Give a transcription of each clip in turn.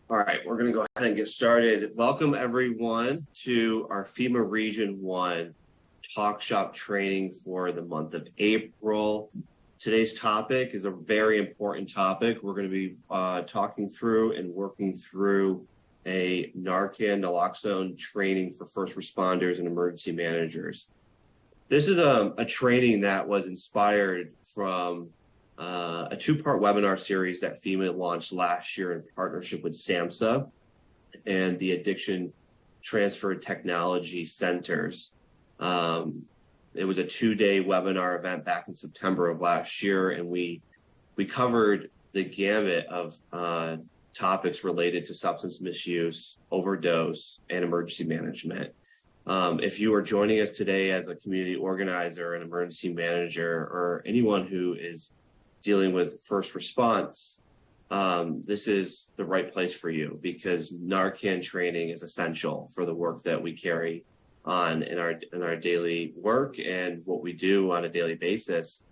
All right, we're going to go ahead and get started. Welcome everyone to our FEMA Region 1 Talk Shop training for the month of April. Today's topic is a very important topic. We're going to be talking through and working through a Narcan naloxone training for first responders and emergency managers. This is a training that was inspired from a two-part webinar series that FEMA launched last year in partnership with SAMHSA and the Addiction Transfer Technology Centers. It was a two-day webinar event back in September of last year, and we covered the gamut of topics related to substance misuse, overdose, and emergency management. If you are joining us today as a community organizer, an emergency manager, or anyone who is dealing with first response, this is the right place for you because Narcan training is essential for the work that we carry on in our daily work and what we do on a daily basis,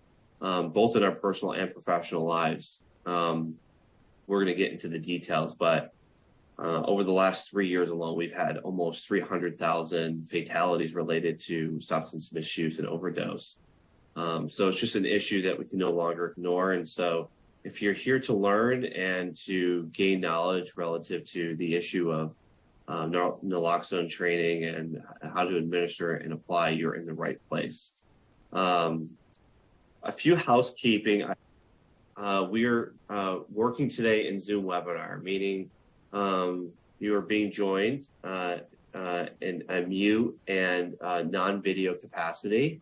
both in our personal and professional lives. We're going to get into the details, but over the last 3 years alone, we've had almost 300,000 fatalities related to substance misuse and overdose. So it's just an issue that we can no longer ignore. And so if you're here to learn and to gain knowledge relative to the issue of naloxone training and how to administer and apply, you're in the right place. A few housekeeping. We're working today in Zoom webinar, meaning you are being joined in a mute and non-video capacity.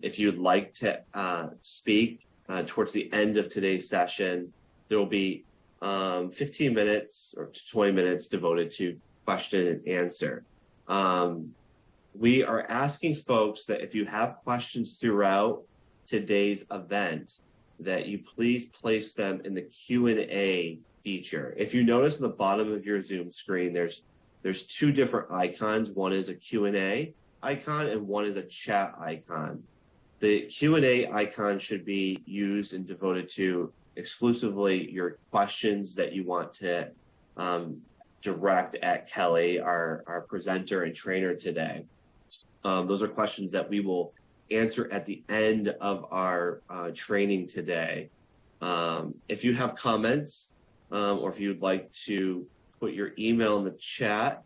If you'd like to speak towards the end of today's session, there will be 15 minutes or 20 minutes devoted to question and answer. We are asking folks that if you have questions throughout today's event, that you please place them in the Q&A feature. If you notice at the bottom of your Zoom screen, there's two different icons. One is a Q&A icon and one is a chat icon. The Q&A icon should be used and devoted to exclusively your questions that you want to direct at Kelly, our presenter and trainer today. Those are questions that we will answer at the end of our training today. If you have comments or if you'd like to put your email in the chat,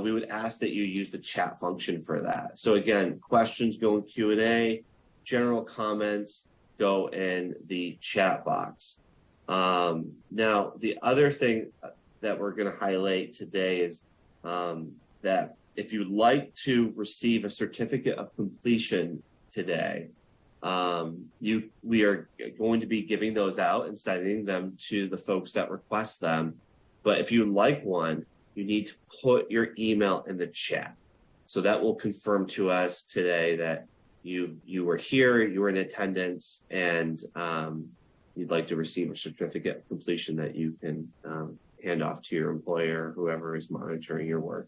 we would ask that you use the chat function for that. So again, questions go in Q&A, general comments go in the chat box. Now, the other thing that we're going to highlight today is that if you'd like to receive a certificate of completion today, we are going to be giving those out and sending them to the folks that request them. But if you'd like one, you need to put your email in the chat. So that will confirm to us today that you were here, you were in attendance, and you'd like to receive a certificate of completion that you can hand off to your employer, whoever is monitoring your work.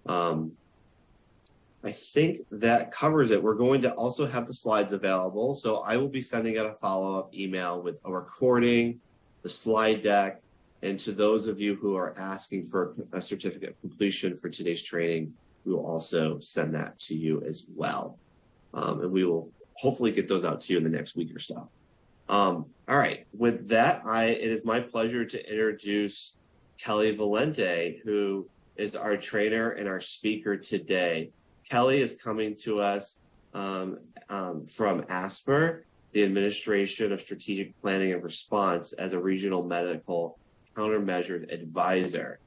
I think that covers it. We're going to also have the slides available. So I will be sending out a follow-up email with a recording, the slide deck, and to those of you who are asking for a certificate of completion for today's training, we will also send that to you as well. And we will hopefully get those out to you in the next week or so. All right, with that, it is my pleasure to introduce Kelly Valente, who is our trainer and our speaker today. Kelly is coming to us from ASPR, the Administration of Strategic Planning and Response, as a regional medical countermeasures advisor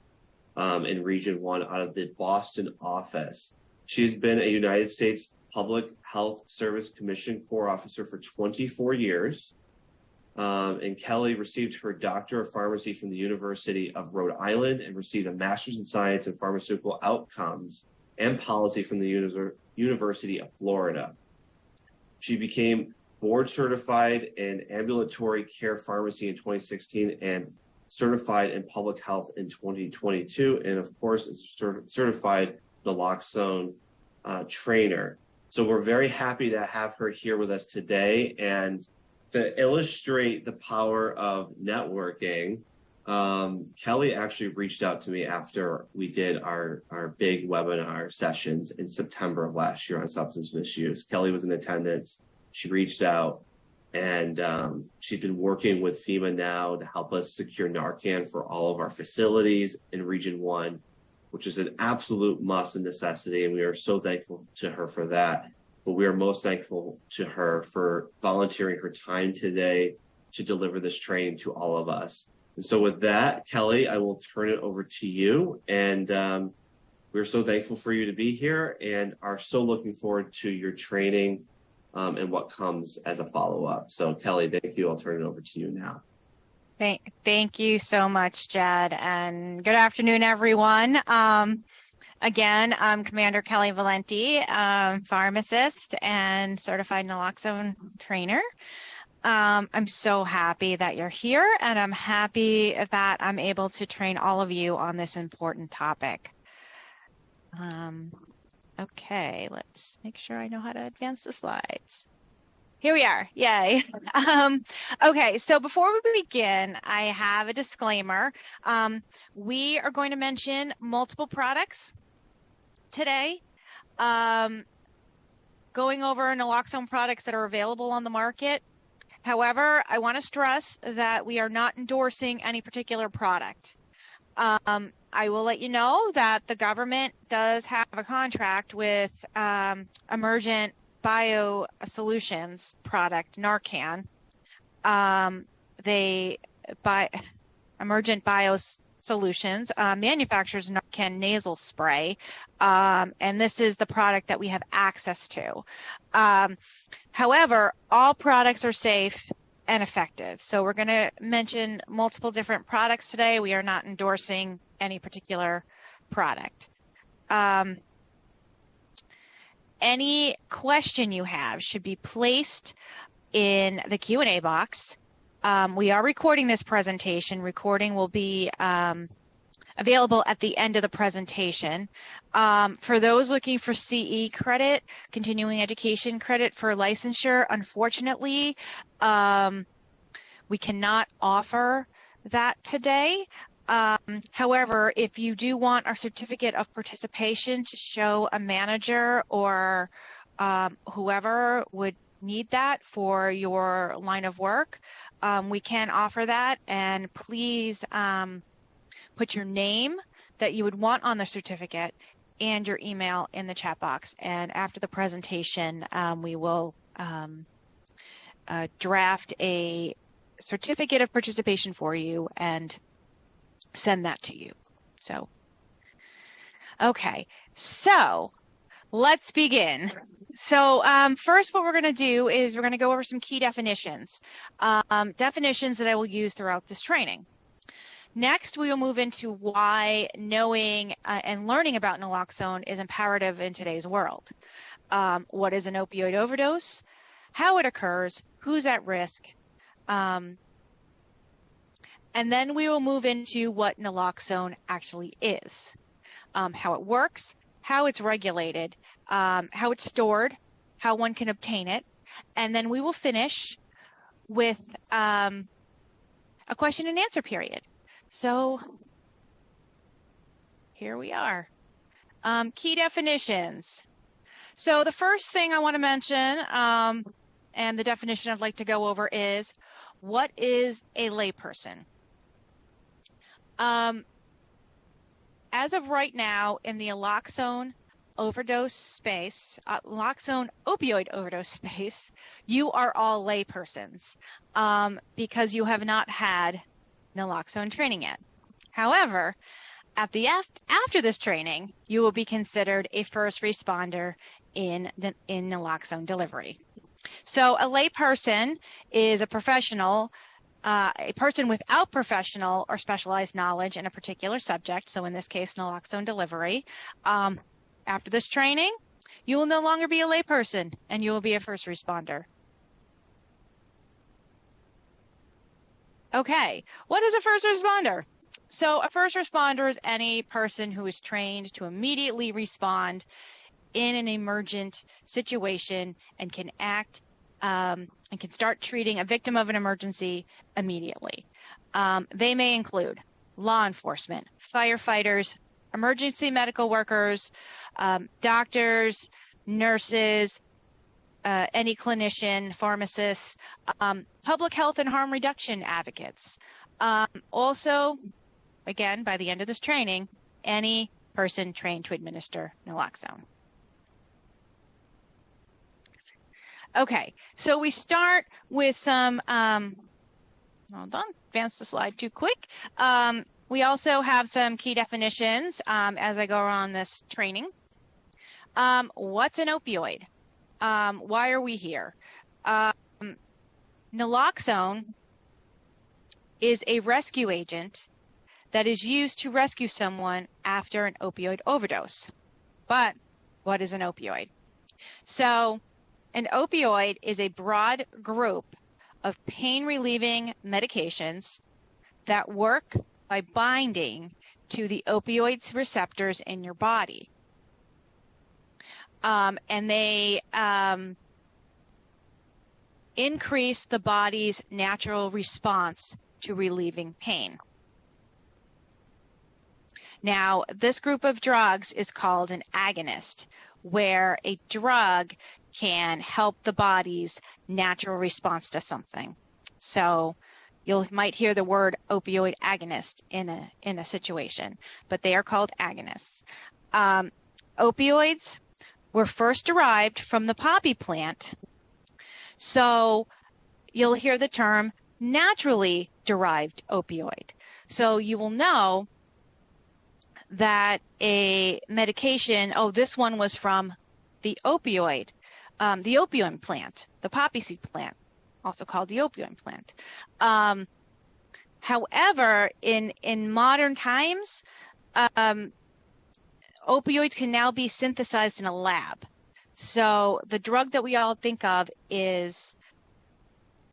in Region 1 out of the Boston office. She's been a United States Public Health Service Commission Corps officer for 24 years. And Kelly received her Doctor of Pharmacy from the University of Rhode Island and received a Master's in Science and Pharmaceutical Outcomes and Policy from the University of Florida. She became board certified in ambulatory care pharmacy in 2016 and certified in public health in 2022. And of course, is certified naloxone trainer. So we're very happy to have her here with us today. And to illustrate the power of networking, Kelly actually reached out to me after we did our big webinar sessions in September of last year on substance misuse. Kelly was in attendance. She reached out, and she's been working with FEMA now to help us secure Narcan for all of our facilities in Region 1, which is an absolute must and necessity, and we are so thankful to her for that. But we are most thankful to her for volunteering her time today to deliver this training to all of us. And so with that, Kelly, I will turn it over to you. And we're so thankful for you to be here and are so looking forward to your training and what comes as a follow-up. So Kelly, thank you. I'll turn it over to you now. Thank you so much, Jed, and good afternoon, everyone. Again, I'm Commander Kelly Valenti, pharmacist and certified naloxone trainer. I'm so happy that you're here, and I'm happy that I'm able to train all of you on this important topic. Okay, let's make sure I know how to advance the slides. Here we are, yay. Okay, so before we begin, I have a disclaimer. We are going to mention multiple products today, going over naloxone products that are available on the market. However, I want to stress that we are not endorsing any particular product. I will let you know that the government does have a contract with Emergent Biosolutions product, Narcan. Emergent Biosolutions manufactures Narcan nasal spray, and this is the product that we have access to. However, all products are safe and effective. So we're going to mention multiple different products today. We are not endorsing any particular product. Any question you have should be placed in the Q&A box. We are recording this presentation. Recording will be available at the end of the presentation. For those looking for CE credit, continuing education credit for licensure, unfortunately, we cannot offer that today. However, if you do want our certificate of participation to show a manager or whoever would need that for your line of work, we can offer that. And please put your name that you would want on the certificate and your email in the chat box. And after the presentation, we will draft a certificate of participation for you and send that to you. So, okay, so let's begin. So first, what we're going to do is we're going to go over some key definitions, definitions that I will use throughout this training. Next, we will move into why knowing and learning about naloxone is imperative in today's world. What is an opioid overdose? How it occurs? Who's at risk? And then we will move into what naloxone actually is, how it works, how it's regulated, how it's stored, how one can obtain it. And then we will finish with a question and answer period. So here we are. Key definitions. So the first thing I want to mention, and the definition I'd like to go over is, what is a layperson? As of right now, in the naloxone overdose space, naloxone opioid overdose space, you are all laypersons because you have not had naloxone training yet. However, at the after this training, you will be considered a first responder in naloxone delivery. So a layperson is a professional, a person without professional or specialized knowledge in a particular subject. So in this case, naloxone delivery. After this training, you will no longer be a layperson and you will be a first responder. Okay, what is a first responder? So a first responder is any person who is trained to immediately respond in an emergent situation and can act and can start treating a victim of an emergency immediately. They may include law enforcement, firefighters, emergency medical workers, doctors, nurses, any clinician, pharmacists, public health and harm reduction advocates. Also, again, by the end of this training, any person trained to administer naloxone. Okay, so we start with some, hold on, advance the slide too quick. We also have some key definitions as I go around this training. What's an opioid? Why are we here? Naloxone is a rescue agent that is used to rescue someone after an opioid overdose. But what is an opioid? So an opioid is a broad group of pain-relieving medications that work by binding to the opioids receptors in your body. And they increase the body's natural response to relieving pain. Now, this group of drugs is called an agonist, where a drug can help the body's natural response to something. So you might hear the word opioid agonist in a situation, but they are called agonists. Opioids were first derived from the poppy plant. So you'll hear the term naturally derived opioid. So you will know that a medication, oh, this one was from the opioid plant, the poppy seed plant, also called the opioid plant. However, in modern times, opioids can now be synthesized in a lab. So the drug that we all think of is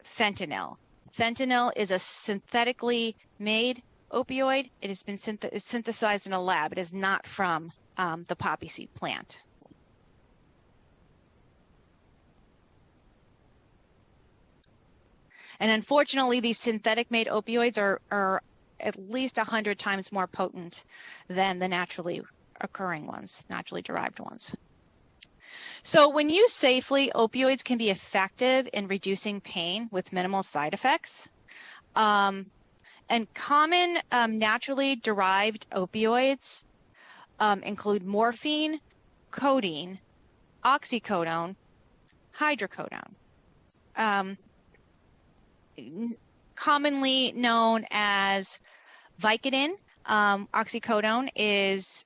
fentanyl. Fentanyl is a synthetically made opioid. It has been synthesized in a lab. It is not from the poppy seed plant. And unfortunately, these synthetic made opioids are at least 100 times more potent than the naturally occurring ones, naturally derived ones. So when used safely, opioids can be effective in reducing pain with minimal side effects. And common naturally derived opioids include morphine, codeine, oxycodone, hydrocodone. Commonly known as Vicodin. Oxycodone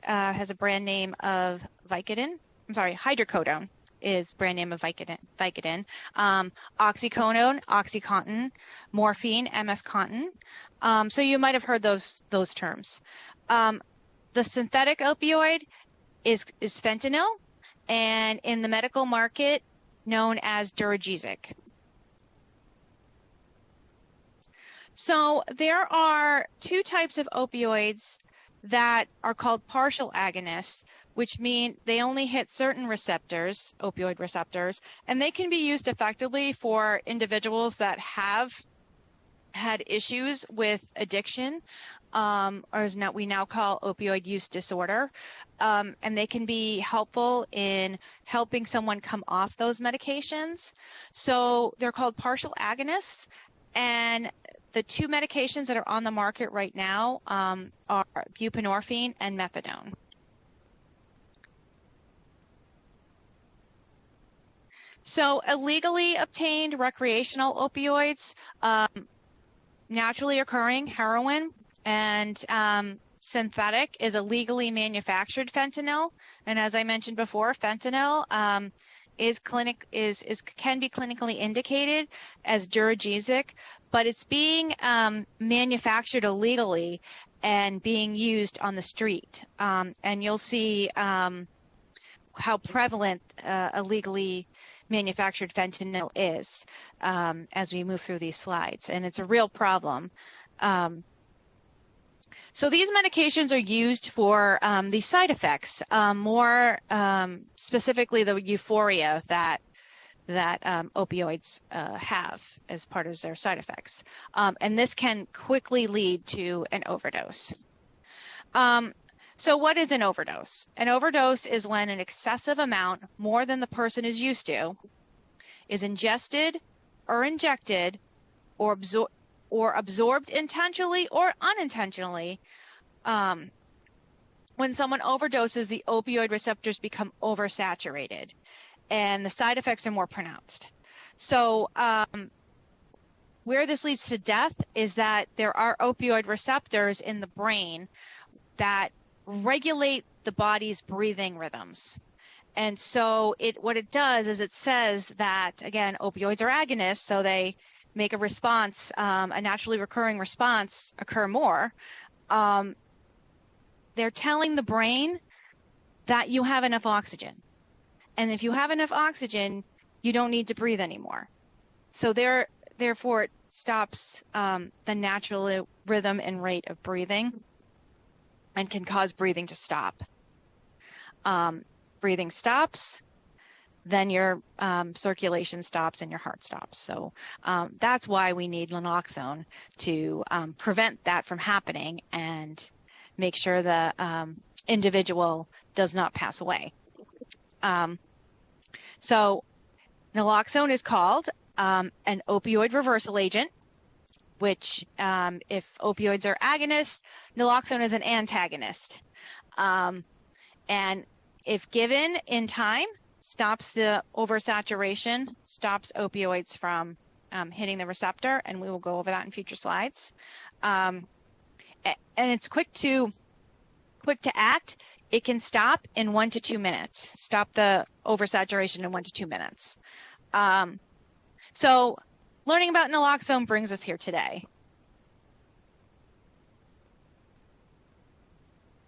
has a brand name of Vicodin. I'm sorry, hydrocodone is brand name of Vicodin. Oxycodone, OxyContin, morphine, MS-Contin. So you might have heard those terms. The synthetic opioid is fentanyl, and in the medical market, known as Duragesic. So there are two types of opioids that are called partial agonists, which mean they only hit certain receptors, opioid receptors, and they can be used effectively for individuals that have had issues with addiction, or as we now call opioid use disorder, and they can be helpful in helping someone come off those medications. So they're called partial agonists, and the two medications that are on the market right now are buprenorphine and methadone. So illegally obtained recreational opioids, naturally occurring heroin, and synthetic is a legally manufactured fentanyl. And as I mentioned before, fentanyl can be clinically indicated as Duragesic, but it's being manufactured illegally and being used on the street. And you'll see how prevalent illegally manufactured fentanyl is as we move through these slides, and it's a real problem. So these medications are used for the side effects, more specifically the euphoria that that opioids have as part of their side effects. And this can quickly lead to an overdose. So what is an overdose? An overdose is when an excessive amount, more than the person is used to, is ingested or injected or absorbed intentionally or unintentionally. When someone overdoses, the opioid receptors become oversaturated and the side effects are more pronounced. So where this leads to death is that there are opioid receptors in the brain that regulate the body's breathing rhythms. And so what it does is it says that, again, opioids are agonists, so they make a response, a naturally recurring response occur more. They're telling the brain that you have enough oxygen. And if you have enough oxygen, you don't need to breathe anymore. So therefore, it stops the natural rhythm and rate of breathing and can cause breathing to stop. Breathing stops, then your circulation stops and your heart stops. So that's why we need naloxone to prevent that from happening and make sure the individual does not pass away. So naloxone is called an opioid reversal agent, which if opioids are agonists, naloxone is an antagonist. And if given in time, stops the oversaturation, stops opioids from hitting the receptor, and we will go over that in future slides. And it's quick to act. It can stop in 1 to 2 minutes. Stop the oversaturation in 1 to 2 minutes. So learning about naloxone brings us here today.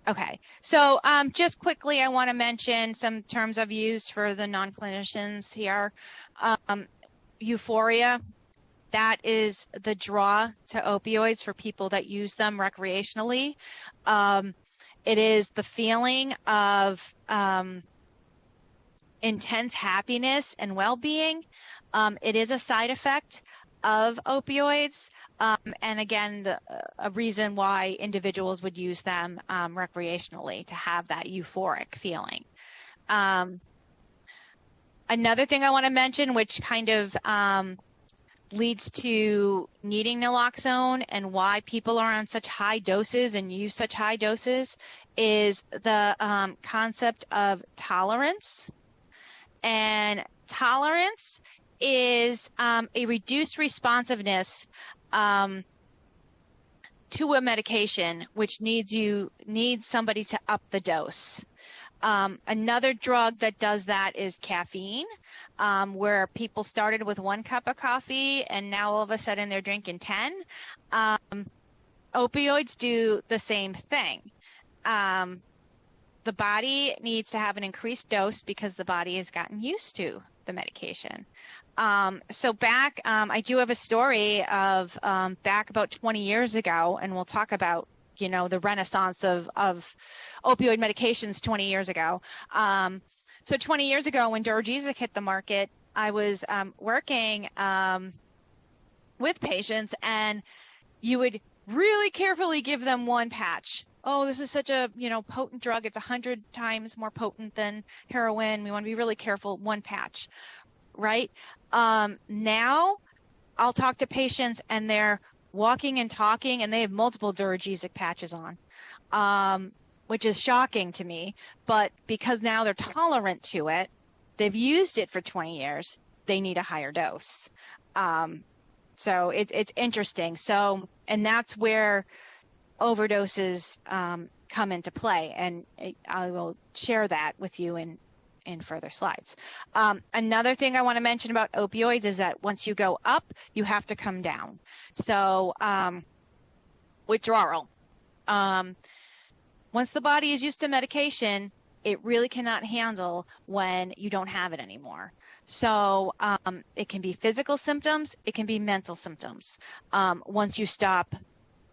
Okay, so just quickly, I want to mention some terms of use for the non-clinicians here. Euphoria, that is the draw to opioids for people that use them recreationally. It is the feeling of intense happiness and well-being. It is a side effect of opioids, and again, a reason why individuals would use them recreationally, to have that euphoric feeling. Another thing I want to mention, which kind of leads to needing naloxone and why people are on such high doses and use such high doses, is the concept of tolerance. And tolerance is a reduced responsiveness to a medication, which needs somebody to up the dose. Another drug that does that is caffeine, where people started with 1 cup of coffee and now all of a sudden they're drinking 10. Opioids do the same thing. The body needs to have an increased dose because the body has gotten used to the medication. So back, I do have a story of back about 20 years ago, and we'll talk about, you know, the renaissance of opioid medications 20 years ago. So 20 years ago, when Duragesic hit the market, I was working with patients, and you would really carefully give them 1 patch. Oh, this is such a, you know, potent drug. It's 100 times more potent than heroin. We want to be really careful. 1 patch, right? Now I'll talk to patients and they're walking and talking and they have multiple Duragesic patches on, which is shocking to me. But because now they're tolerant to it, they've used it for 20 years, they need a higher dose. So it's interesting. So, and that's where overdoses come into play, and I will share that with you in further slides. Another thing I want to mention about opioids is that once you go up, you have to come down. So withdrawal. Once the body is used to medication, it really cannot handle when you don't have it anymore. So it can be physical symptoms, it can be mental symptoms once you stop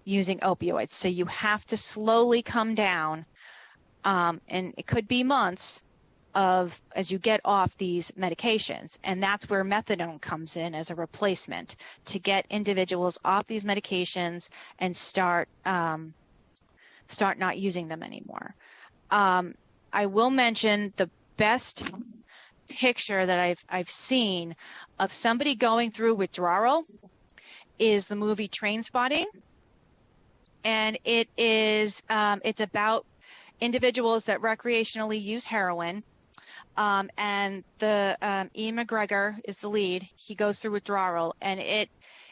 using opioids. So you have to slowly come down, and it could be months as you get off these medications. And that's where methadone comes in as a replacement to get individuals off these medications and start not using them anymore. I will mention the best picture that I've seen of somebody going through withdrawal is the movie Trainspotting. And it's about individuals that recreationally use heroin. And Ian McGregor is the lead. He goes through withdrawal, and it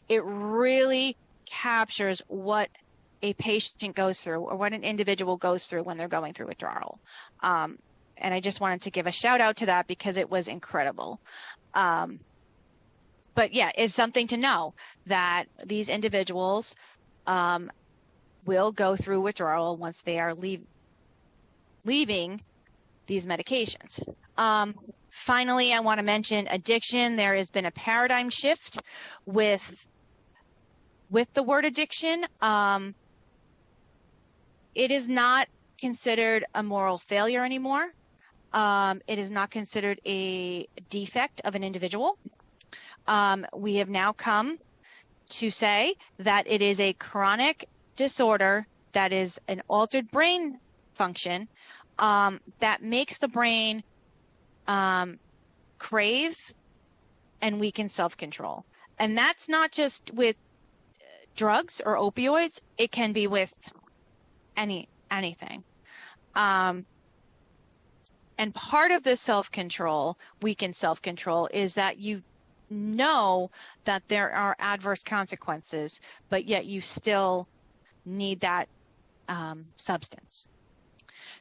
really captures what a patient goes through, or what an individual goes through when they're going through withdrawal. And I just wanted to give a shout out to that because it was incredible. But yeah, it's something to know that these individuals will go through withdrawal once they are leaving these medications. Finally, I want to mention addiction. There has been a paradigm shift with the word addiction. It is not considered a moral failure anymore. It is not considered a defect of an individual. We have now come to say that it is a chronic disorder that is an altered brain function that makes the brain crave and weaken self-control. And that's not just with drugs or opioids. It can be with anything. And part of this self-control, weakened self-control, is that you know that there are adverse consequences, but yet you still need that substance.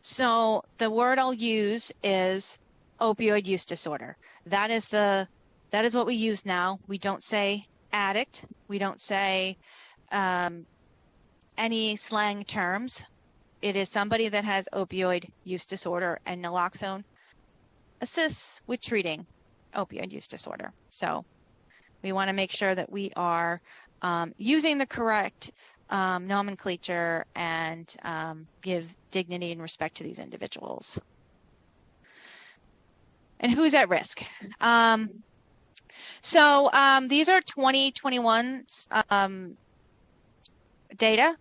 So the word I'll use is opioid use disorder. That is what we use now. We don't say addict. We don't say any slang terms. It is somebody that has opioid use disorder, and naloxone assists with treating opioid use disorder. So we want to make sure that we are using the correct nomenclature and give dignity and respect to these individuals. And who's at risk? So these are 2021's data.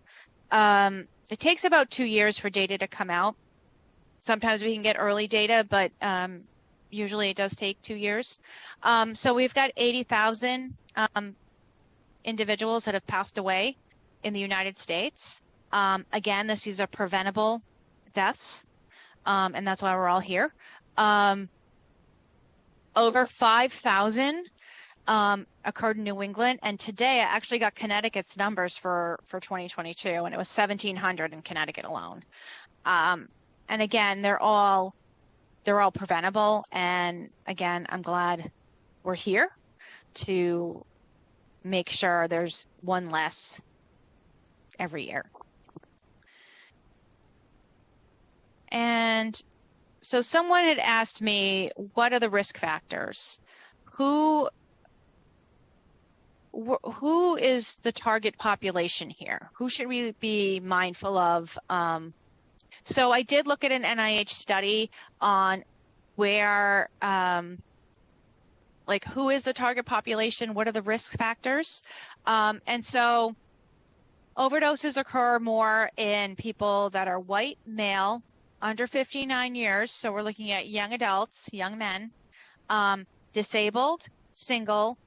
It takes about 2 years for data to come out. Sometimes we can get early data, but usually it does take 2 years. So we've got 80,000 individuals that have passed away in the United States. Again, these are preventable deaths, and that's why we're all here. Over 5,000 occurred in New England, and today I actually got Connecticut's numbers for 2022, and it was 1,700 in Connecticut alone. And again, they're all preventable. And again, I'm glad we're here to make sure there's one less every year. And so someone had asked me, what are the risk factors? Who is the target population here? Who should we be mindful of? So I did look at an NIH study on where, like, who is the target population? What are the risk factors? And so overdoses occur more in people that are white, male, under 59 years. So we're looking at young adults, young men, disabled, single,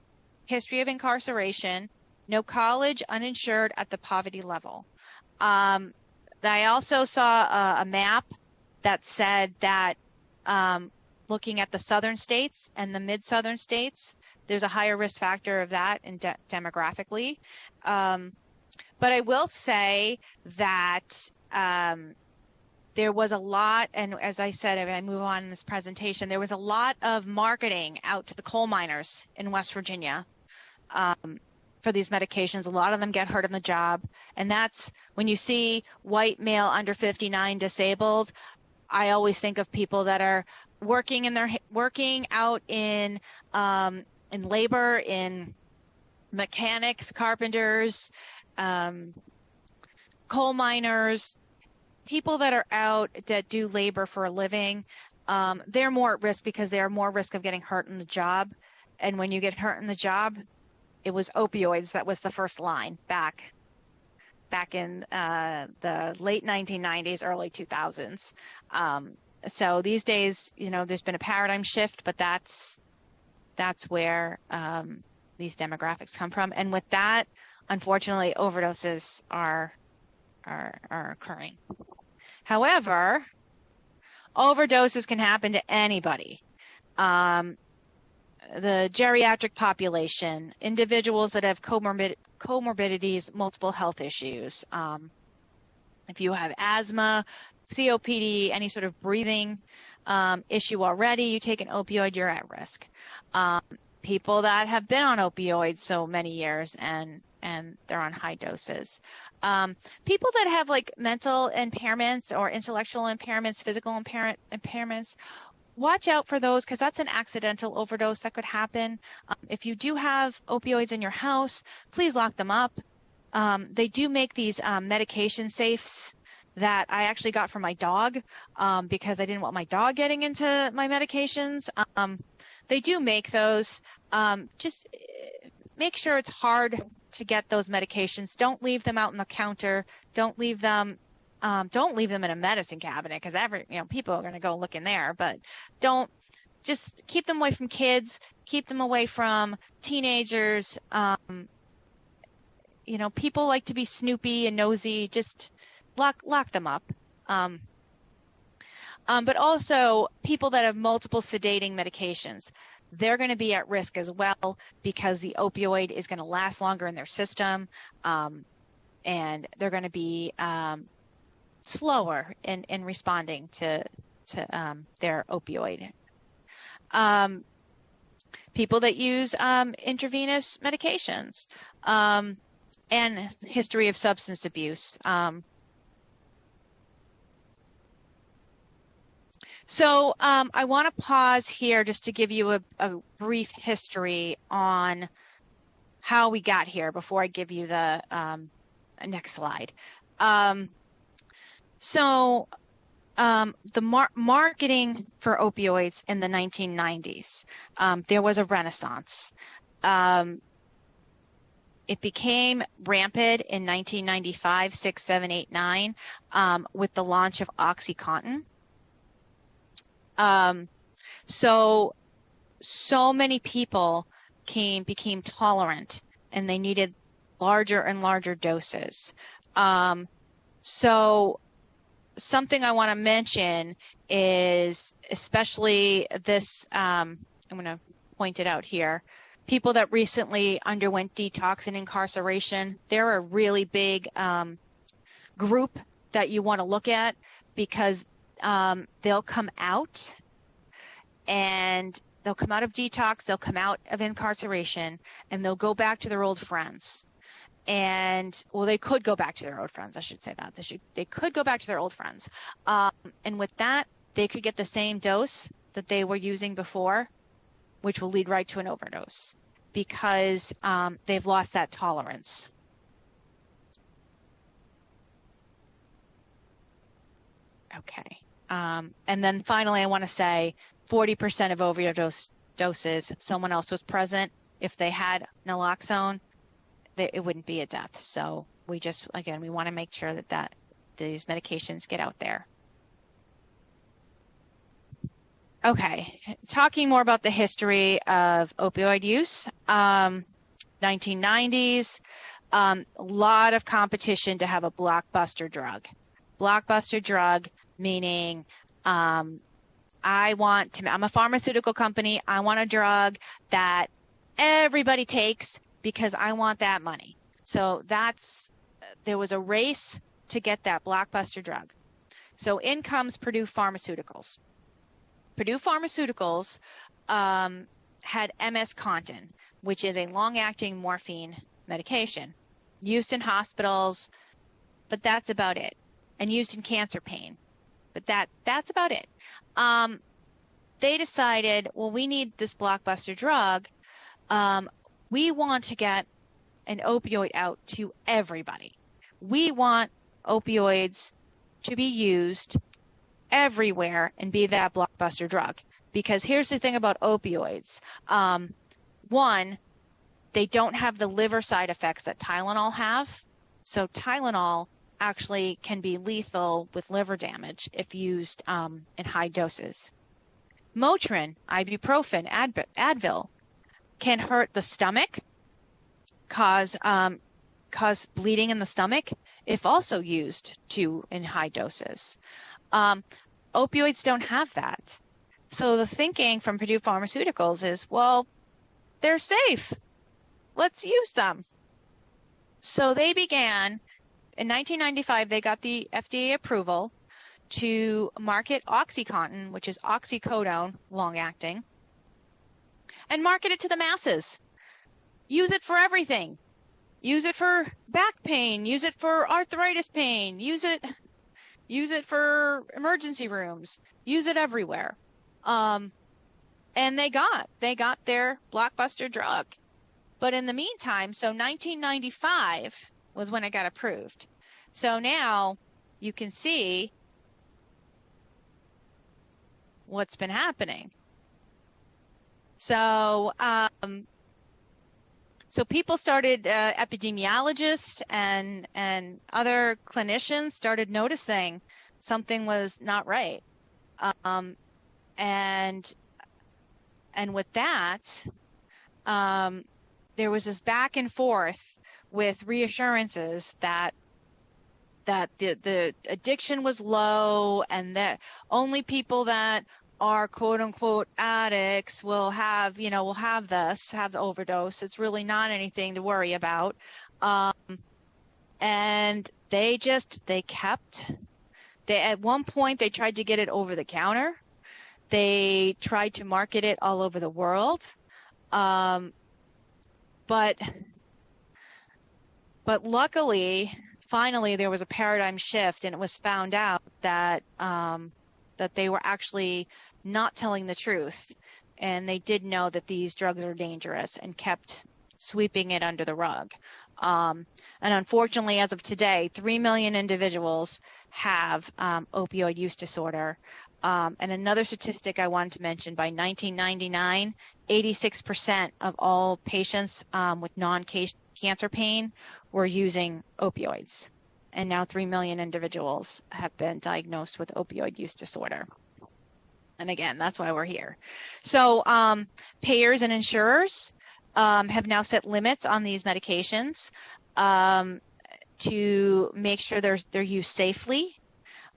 history of incarceration, no college, uninsured at the poverty level. I also saw a map that said that looking at the southern states and the mid-southern states, there's a higher risk factor of that in demographically. But I will say that there was a lot, and as I said, if I move on in this presentation, there was a lot of marketing out to the coal miners in West Virginia for these medications. A lot of them get hurt on the job. And that's when you see white male under 59 disabled, I always think of people that are working out in labor, in mechanics, carpenters, coal miners, people that are out that do labor for a living. they're more at risk because they are more at risk of getting hurt in the job. And when you get hurt in the job, it was opioids that was the first line back in the late 1990s, early 2000s. So these days, there's been a paradigm shift, but that's where these demographics come from. And with that, unfortunately, overdoses are occurring. However, overdoses can happen to anybody. The geriatric population, individuals that have comorbidities, multiple health issues. If you have asthma, COPD, any sort of breathing issue already, you take an opioid, you're at risk. People that have been on opioids so many years and they're on high doses. People that have like mental impairments or intellectual impairments, physical impairments, watch out for those because that's an accidental overdose that could happen. If you do have opioids in your house, please lock them up. They do make these medication safes that I actually got for my dog because I didn't want my dog getting into my medications. They do make those. Just make sure it's hard to get those medications. Don't leave them out on the counter. Don't leave them in a medicine cabinet because people are going to go look in there, but just keep them away from kids, keep them away from teenagers. People like to be snoopy and nosy, just lock them up. But also people that have multiple sedating medications, they're going to be at risk as well because the opioid is going to last longer in their system, and they're going to be slower in responding to their opioid. People that use intravenous medications and history of substance abuse. So I want to pause here just to give you a brief history on how we got here before I give you the next slide. So the marketing for opioids in the 1990s, there was a renaissance. It became rampant in 1995, 6, 7, 8, 9 with the launch of OxyContin. So many people became tolerant and they needed larger and larger doses. So something I want to mention is especially this, I'm going to point it out here, people that recently underwent detox and incarceration, they're a really big group that you want to look at because they'll come out and they'll come out of detox, they'll come out of incarceration, and they'll go back to their old friends. And well, they could go back to their old friends. I should say that they could go back to their old friends. And with that, they could get the same dose that they were using before, which will lead right to an overdose because they've lost that tolerance. Okay. And then finally, I want to say 40% of overdose doses, someone else was present. If they had naloxone, it wouldn't be a death. So we want to make sure that these medications get out there. Okay, talking more about the history of opioid use. 1990s, a lot of competition to have a blockbuster drug. Blockbuster drug meaning I'm a pharmaceutical company. I want a drug that everybody takes because I want that money. So there was a race to get that blockbuster drug. So in comes Purdue Pharmaceuticals. Purdue Pharmaceuticals had MS-Contin, which is a long-acting morphine medication used in hospitals, but that's about it, and used in cancer pain, but that's about it. They decided, well, we need this blockbuster drug. We want to get an opioid out to everybody. We want opioids to be used everywhere and be that blockbuster drug. Because here's the thing about opioids. One, they don't have the liver side effects that Tylenol have. So Tylenol actually can be lethal with liver damage if used in high doses. Motrin, ibuprofen, Advil can hurt the stomach, cause bleeding in the stomach if also used in high doses. Opioids don't have that. So the thinking from Purdue Pharmaceuticals is, well, they're safe. Let's use them. So they began, in 1995, they got the FDA approval to market OxyContin, which is oxycodone, long-acting, and market it to the masses. Use it for everything. Use it for back pain. Use it for arthritis pain. Use it for emergency rooms. Use it everywhere. And they got their blockbuster drug. But in the meantime, so 1995 was when it got approved. So now you can see what's been happening. So, so people started, epidemiologists and other clinicians started noticing something was not right. And with that, there was this back and forth with reassurances that the addiction was low and that only people that are quote unquote addicts will have the overdose. It's really not anything to worry about. And at one point they tried to get it over the counter. They tried to market it all over the world. But luckily, finally, there was a paradigm shift, and it was found out that that they were actually not telling the truth, and they did know that these drugs are dangerous and kept sweeping it under the rug. And unfortunately, as of today, 3 million individuals have opioid use disorder. And another statistic I wanted to mention, by 1999, 86% of all patients with non-cancer pain were using opioids. And now 3 million individuals have been diagnosed with opioid use disorder. And again, that's why we're here. So payers and insurers have now set limits on these medications to make sure they're used safely.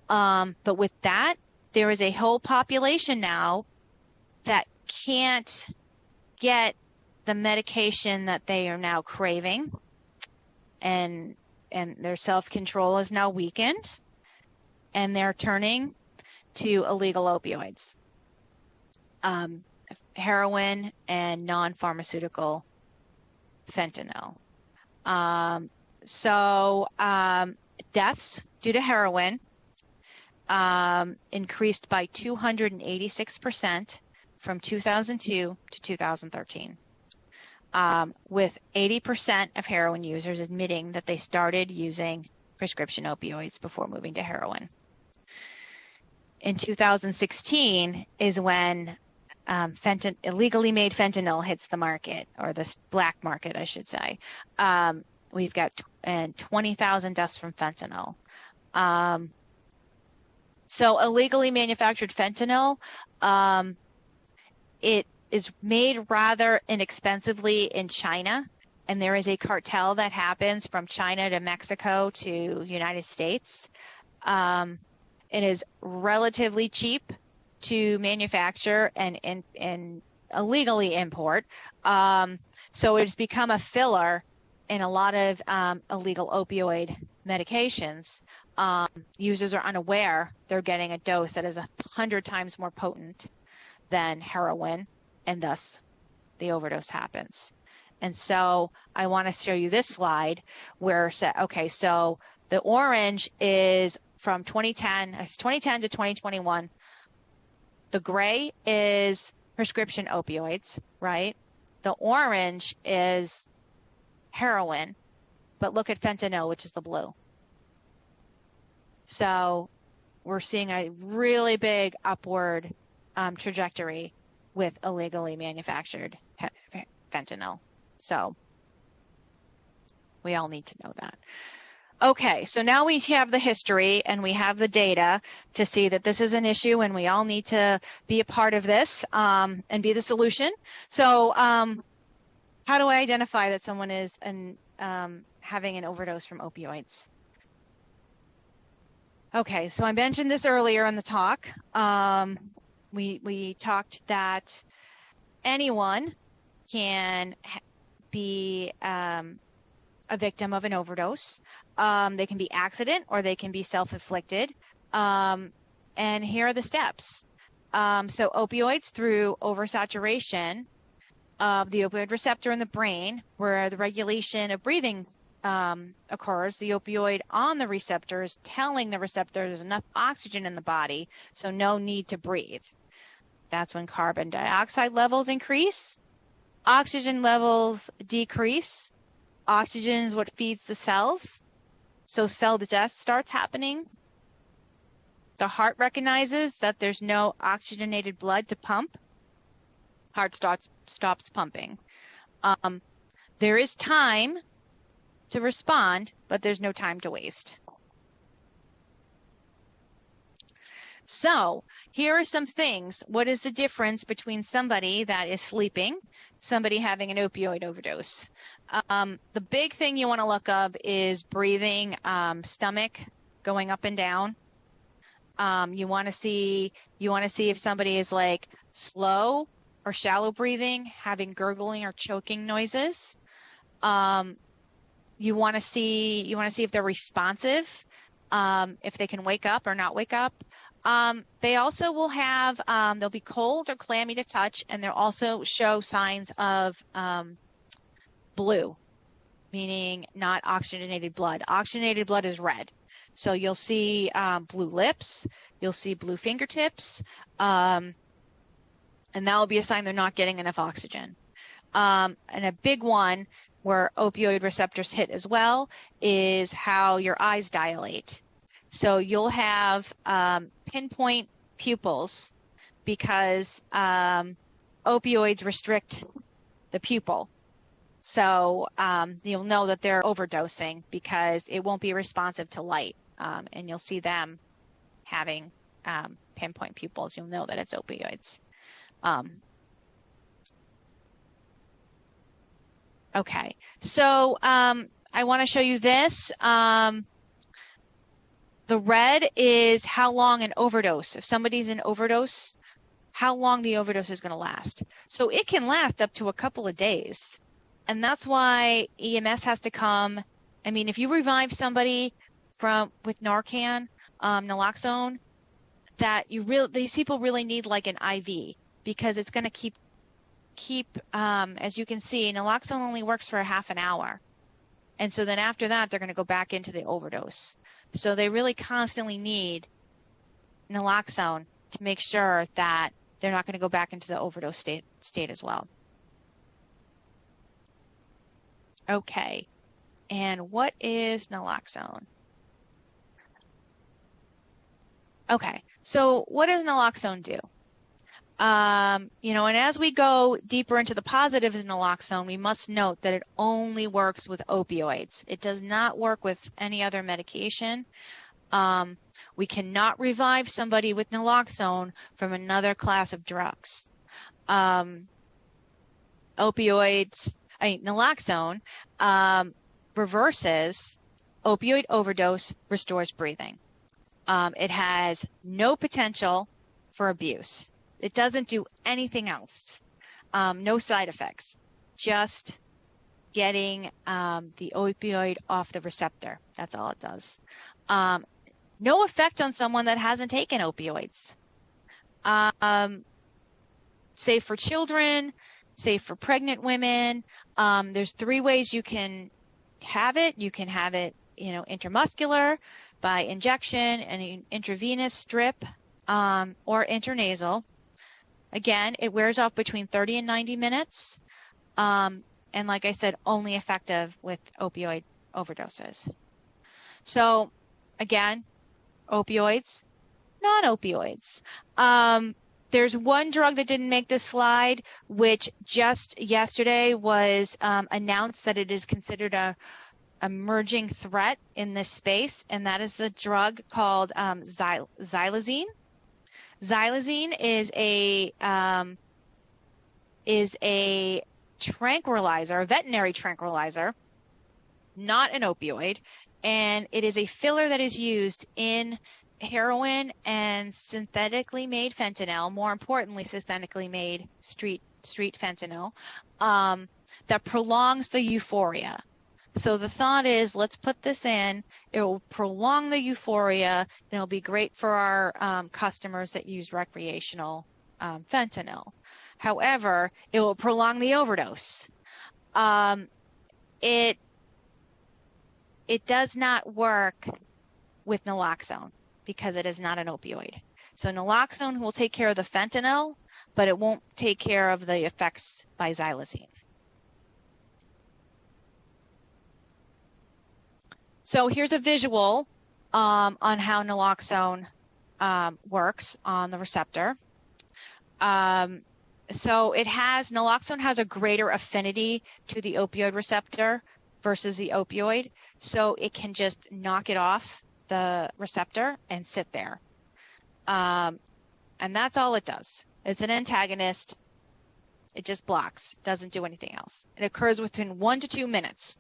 But with that, there is a whole population now that can't get the medication that they are now craving, and their self-control is now weakened, and they're turning to illegal opioids, heroin and non-pharmaceutical fentanyl. So deaths due to heroin increased by 286% from 2002 to 2013, with 80% of heroin users admitting that they started using prescription opioids before moving to heroin. In 2016 is when illegally made fentanyl hits the market, or this black market, I should say. We've got 20,000 deaths from fentanyl. So illegally manufactured fentanyl, it is made rather inexpensively in China, and there is a cartel that happens from China to Mexico to United States. It is relatively cheap to manufacture and illegally import. So it's become a filler in a lot of illegal opioid medications. Users are unaware they're getting a dose that is 100 times more potent than heroin, and thus the overdose happens. And so I want to show you this slide where, okay, so the orange is from 2010 to 2021. The gray is prescription opioids, right? The orange is heroin, but look at fentanyl, which is the blue. So we're seeing a really big upward trajectory with illegally manufactured fentanyl. So we all need to know that. Okay, so now we have the history and we have the data to see that this is an issue and we all need to be a part of this and be the solution. So how do I identify that someone is having an overdose from opioids? Okay, so I mentioned this earlier in the talk. We talked that anyone can be a victim of an overdose. They can be accident or they can be self-inflicted. And here are the steps. So opioids through oversaturation of the opioid receptor in the brain, where the regulation of breathing occurs, the opioid on the receptor is telling the receptor there's enough oxygen in the body, so no need to breathe. That's when carbon dioxide levels increase, oxygen levels decrease. Oxygen is what feeds the cells, so cell death starts happening. The heart recognizes that there's no oxygenated blood to pump. Heart stops pumping. There is time to respond, but there's no time to waste. So here are some things. What is the difference between somebody that is sleeping, somebody having an opioid overdose? The big thing you want to look up is breathing, stomach going up and down. You want to see if somebody is like slow or shallow breathing, having gurgling or choking noises. You want to see if they're responsive, if they can wake up or not wake up. They also will have, they'll be cold or clammy to touch, and they'll also show signs of blue, meaning not oxygenated blood. Oxygenated blood is red. So you'll see blue lips, you'll see blue fingertips, and that will be a sign they're not getting enough oxygen. And a big one where opioid receptors hit as well is how your eyes dilate. So you'll have pinpoint pupils because opioids restrict the pupil. So you'll know that they're overdosing because it won't be responsive to light. And you'll see them having pinpoint pupils. You'll know that it's opioids. Okay, so I want to show you this. The red is how long an overdose. If somebody's in overdose, how long the overdose is going to last. So it can last up to a couple of days. And that's why EMS has to come. I mean, if you revive somebody with Narcan, naloxone, these people really need like an IV because it's going to keep as you can see, naloxone only works for a half an hour. And so then after that, they're going to go back into the overdose. So they really constantly need naloxone to make sure that they're not going to go back into the overdose state as well. Okay, and what is naloxone? Okay, so what does naloxone do? And as we go deeper into the positives of naloxone, we must note that it only works with opioids. It does not work with any other medication. We cannot revive somebody with naloxone from another class of drugs. Naloxone reverses opioid overdose, restores breathing. It has no potential for abuse. It doesn't do anything else. No side effects, just getting the opioid off the receptor. That's all it does. No effect on someone that hasn't taken opioids. Safe for children, safe for pregnant women. There's 3 ways you can have it. You can have it, intramuscular by injection and an intravenous strip or intranasal. Again, it wears off between 30 and 90 minutes. And like I said, only effective with opioid overdoses. So again, opioids, non-opioids. There's one drug that didn't make this slide, which just yesterday was announced that it is considered a emerging threat in this space, and that is the drug called xylazine. Xylazine is a tranquilizer, a veterinary tranquilizer, not an opioid, and it is a filler that is used in heroin and synthetically made fentanyl, more importantly, synthetically made street fentanyl, that prolongs the euphoria. So the thought is, let's put this in, it will prolong the euphoria, and it'll be great for our customers that use recreational fentanyl. However, it will prolong the overdose. It does not work with naloxone because it is not an opioid. So naloxone will take care of the fentanyl, but it won't take care of the effects by xylazine. So here's a visual on how naloxone works on the receptor. So naloxone has a greater affinity to the opioid receptor versus the opioid. So it can just knock it off the receptor and sit there. And that's all it does. It's an antagonist. It just blocks, doesn't do anything else. It occurs within 1 to 2 minutes.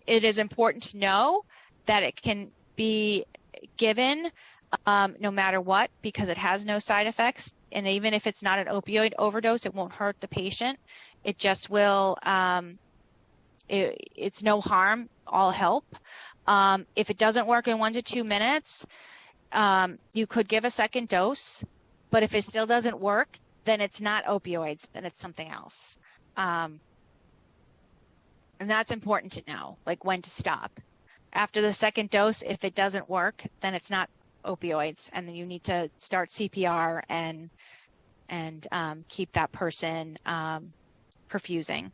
It is important to know that it can be given no matter what, because it has no side effects. And even if it's not an opioid overdose, it won't hurt the patient. It just will, it's no harm, all help. If it doesn't work in 1 to 2 minutes, you could give a second dose, but if it still doesn't work, then it's not opioids, then it's something else. And that's important to know, like when to stop. After the second dose, if it doesn't work, then it's not opioids, and then you need to start CPR and keep that person perfusing.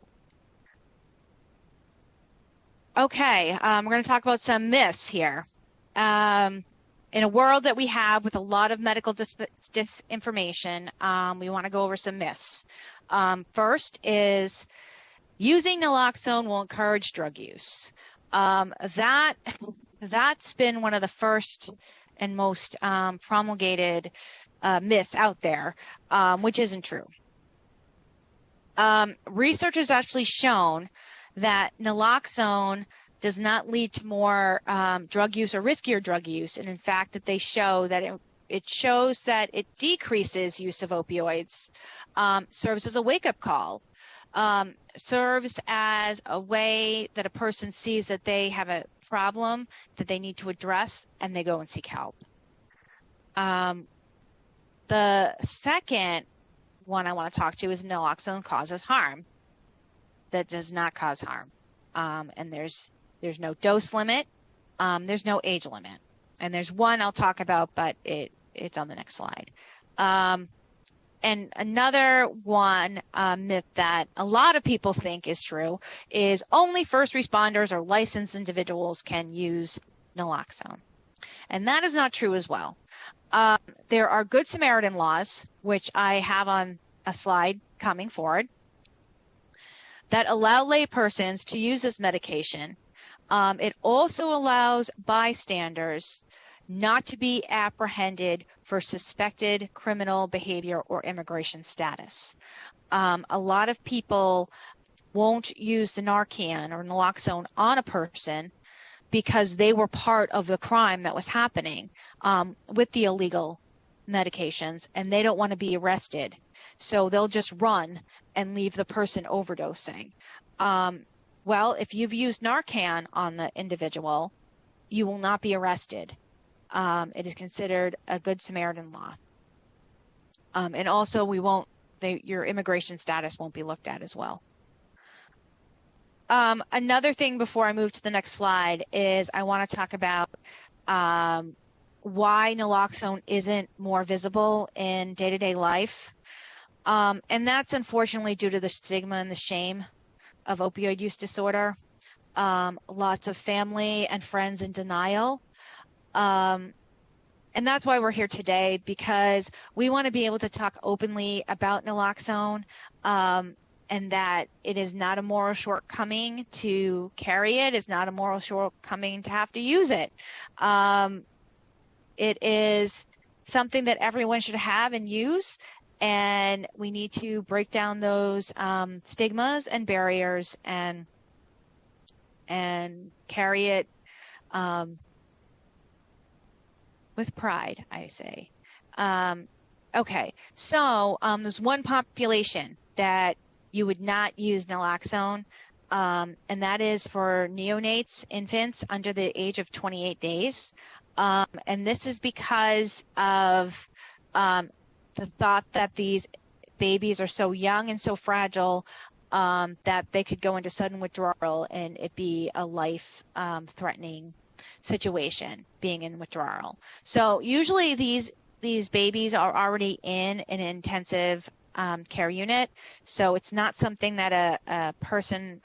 Okay, we're going to talk about some myths here. In a world that we have with a lot of medical disinformation, we want to go over some myths. First is using naloxone will encourage drug use. That's been one of the first and most promulgated myths out there, which isn't true. Research has actually shown that naloxone does not lead to more drug use or riskier drug use, and in fact that they show that it shows that it decreases use of opioids, serves as a wake-up call, serves as a way that a person sees that they have a problem that they need to address, and they go and seek help. The second one I want to talk to is naloxone causes harm. That does not cause harm. And there's no dose limit. There's no age limit. And there's one I'll talk about, but it's on the next slide. And another one myth that a lot of people think is true is only first responders or licensed individuals can use naloxone. And that is not true as well. There are Good Samaritan laws, which I have on a slide coming forward, that allow laypersons to use this medication. It also allows bystanders not to be apprehended for suspected criminal behavior or immigration status. A lot of people won't use the Narcan or naloxone on a person because they were part of the crime that was happening with the illegal medications, and they don't want to be arrested. So they'll just run and leave the person overdosing. Well, if you've used Narcan on the individual, you will not be arrested. It is considered a Good Samaritan law. And also your immigration status won't be looked at as well. Another thing before I move to the next slide is I want to talk about why naloxone isn't more visible in day-to-day life. And that's unfortunately due to the stigma and the shame of opioid use disorder. Lots of family and friends in denial. And that's why we're here today, because we want to be able to talk openly about naloxone, and that it is not a moral shortcoming to carry it. It's not a moral shortcoming to have to use it. It is something that everyone should have and use, and we need to break down those stigmas and barriers and carry it with pride, I say. Okay, so there's one population that you would not use naloxone, and that is for neonates, infants under the age of 28 days. And this is because of the thought that these babies are so young and so fragile that they could go into sudden withdrawal and it be a life-threatening situation, being in withdrawal. So usually these babies are already in an intensive care unit, so it's not something that a person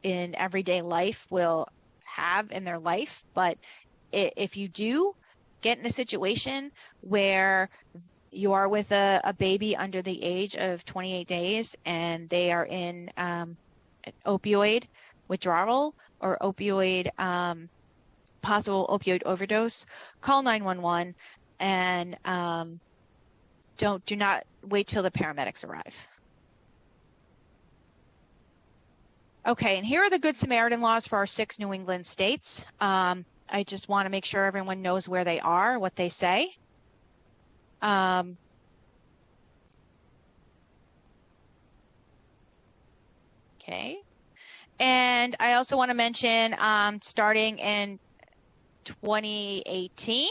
in everyday life will have in their life. But if you do get in a situation where you are with a baby under the age of 28 days and they are in an opioid withdrawal or possible opioid overdose, call 911 and do not wait till the paramedics arrive. Okay, and here are the Good Samaritan laws for our 6 New England states. I just want to make sure everyone knows where they are, what they say. Okay, and I also want to mention starting in 2018,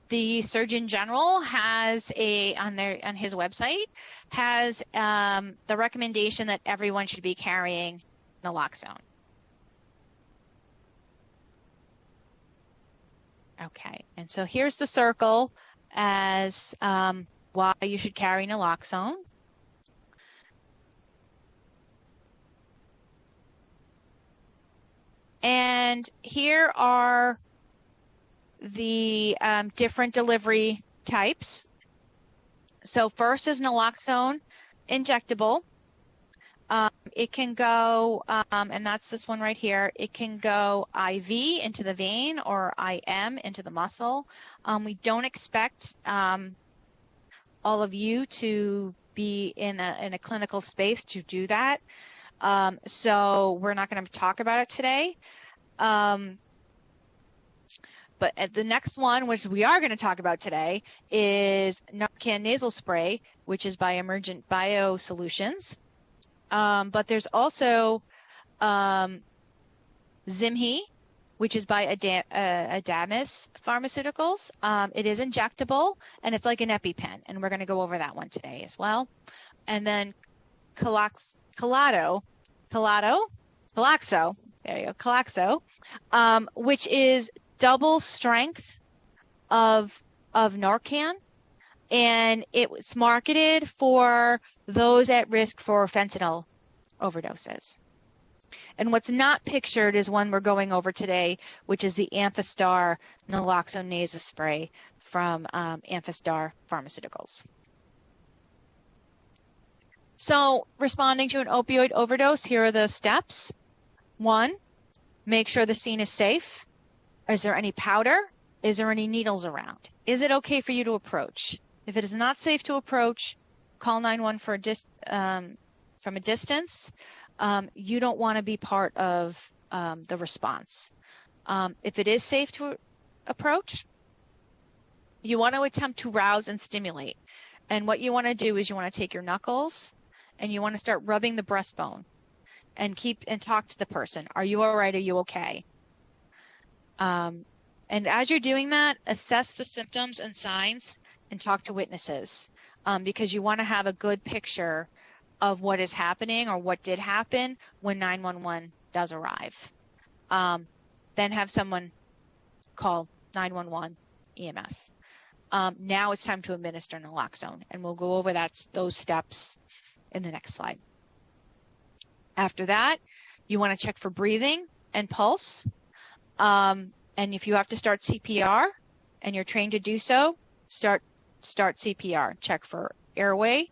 the Surgeon General has on his website has the recommendation that everyone should be carrying naloxone. Okay, and so here's the circle as why you should carry naloxone. And here are the different delivery types. So first is naloxone injectable. It can go, and that's this one right here, it can go IV into the vein or IM into the muscle. We don't expect all of you to be in a clinical space to do that. So we're not going to talk about it today. But the next one, which we are going to talk about today, is Narcan nasal spray, which is by Emergent Biosolutions. But there's also Zimhi, which is by Adamas Pharmaceuticals. It is injectable, and it's like an EpiPen, and we're going to go over that one today as well. And then Calaxo, there you go, Calaxo, which is double strength of Narcan, and it's marketed for those at risk for fentanyl overdoses. And what's not pictured is one we're going over today, which is the Amphastar naloxone nasal spray from Amphastar Pharmaceuticals. So responding to an opioid overdose, here are the steps. 1, make sure the scene is safe. Is there any powder? Is there any needles around? Is it okay for you to approach? If it is not safe to approach, call 911 from a distance. You don't want to be part of the response. If it is safe to approach, you want to attempt to rouse and stimulate. And what you want to do is you want to take your knuckles and you want to start rubbing the breastbone and talk to the person. Are you all right? Are you okay? And as you're doing that, assess the symptoms and signs and talk to witnesses, because you want to have a good picture of what is happening or what did happen when 911 does arrive. Then have someone call 911 EMS. Now it's time to administer naloxone, and we'll go over those steps in the next slide. After that, you want to check for breathing and pulse. And if you have to start CPR and you're trained to do so, start CPR. Check for airway,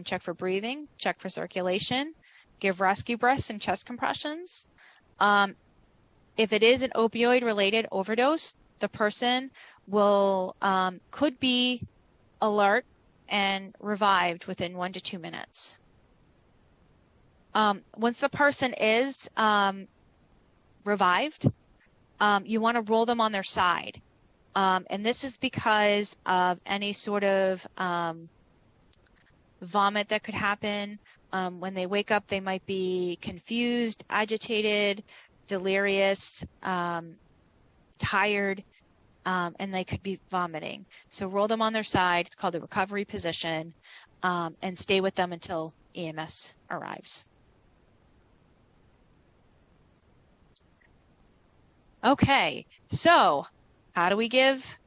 check for breathing, check for circulation, give rescue breaths and chest compressions. If it is an opioid related overdose, the person will could be alert and revived within 1 to 2 minutes. Once the person is revived, you want to roll them on their side. And this is because of any sort of vomit that could happen. When they wake up, they might be confused, agitated, delirious, tired, and they could be vomiting. So roll them on their side. It's called the recovery position, and stay with them until EMS arrives. Okay, so how do we give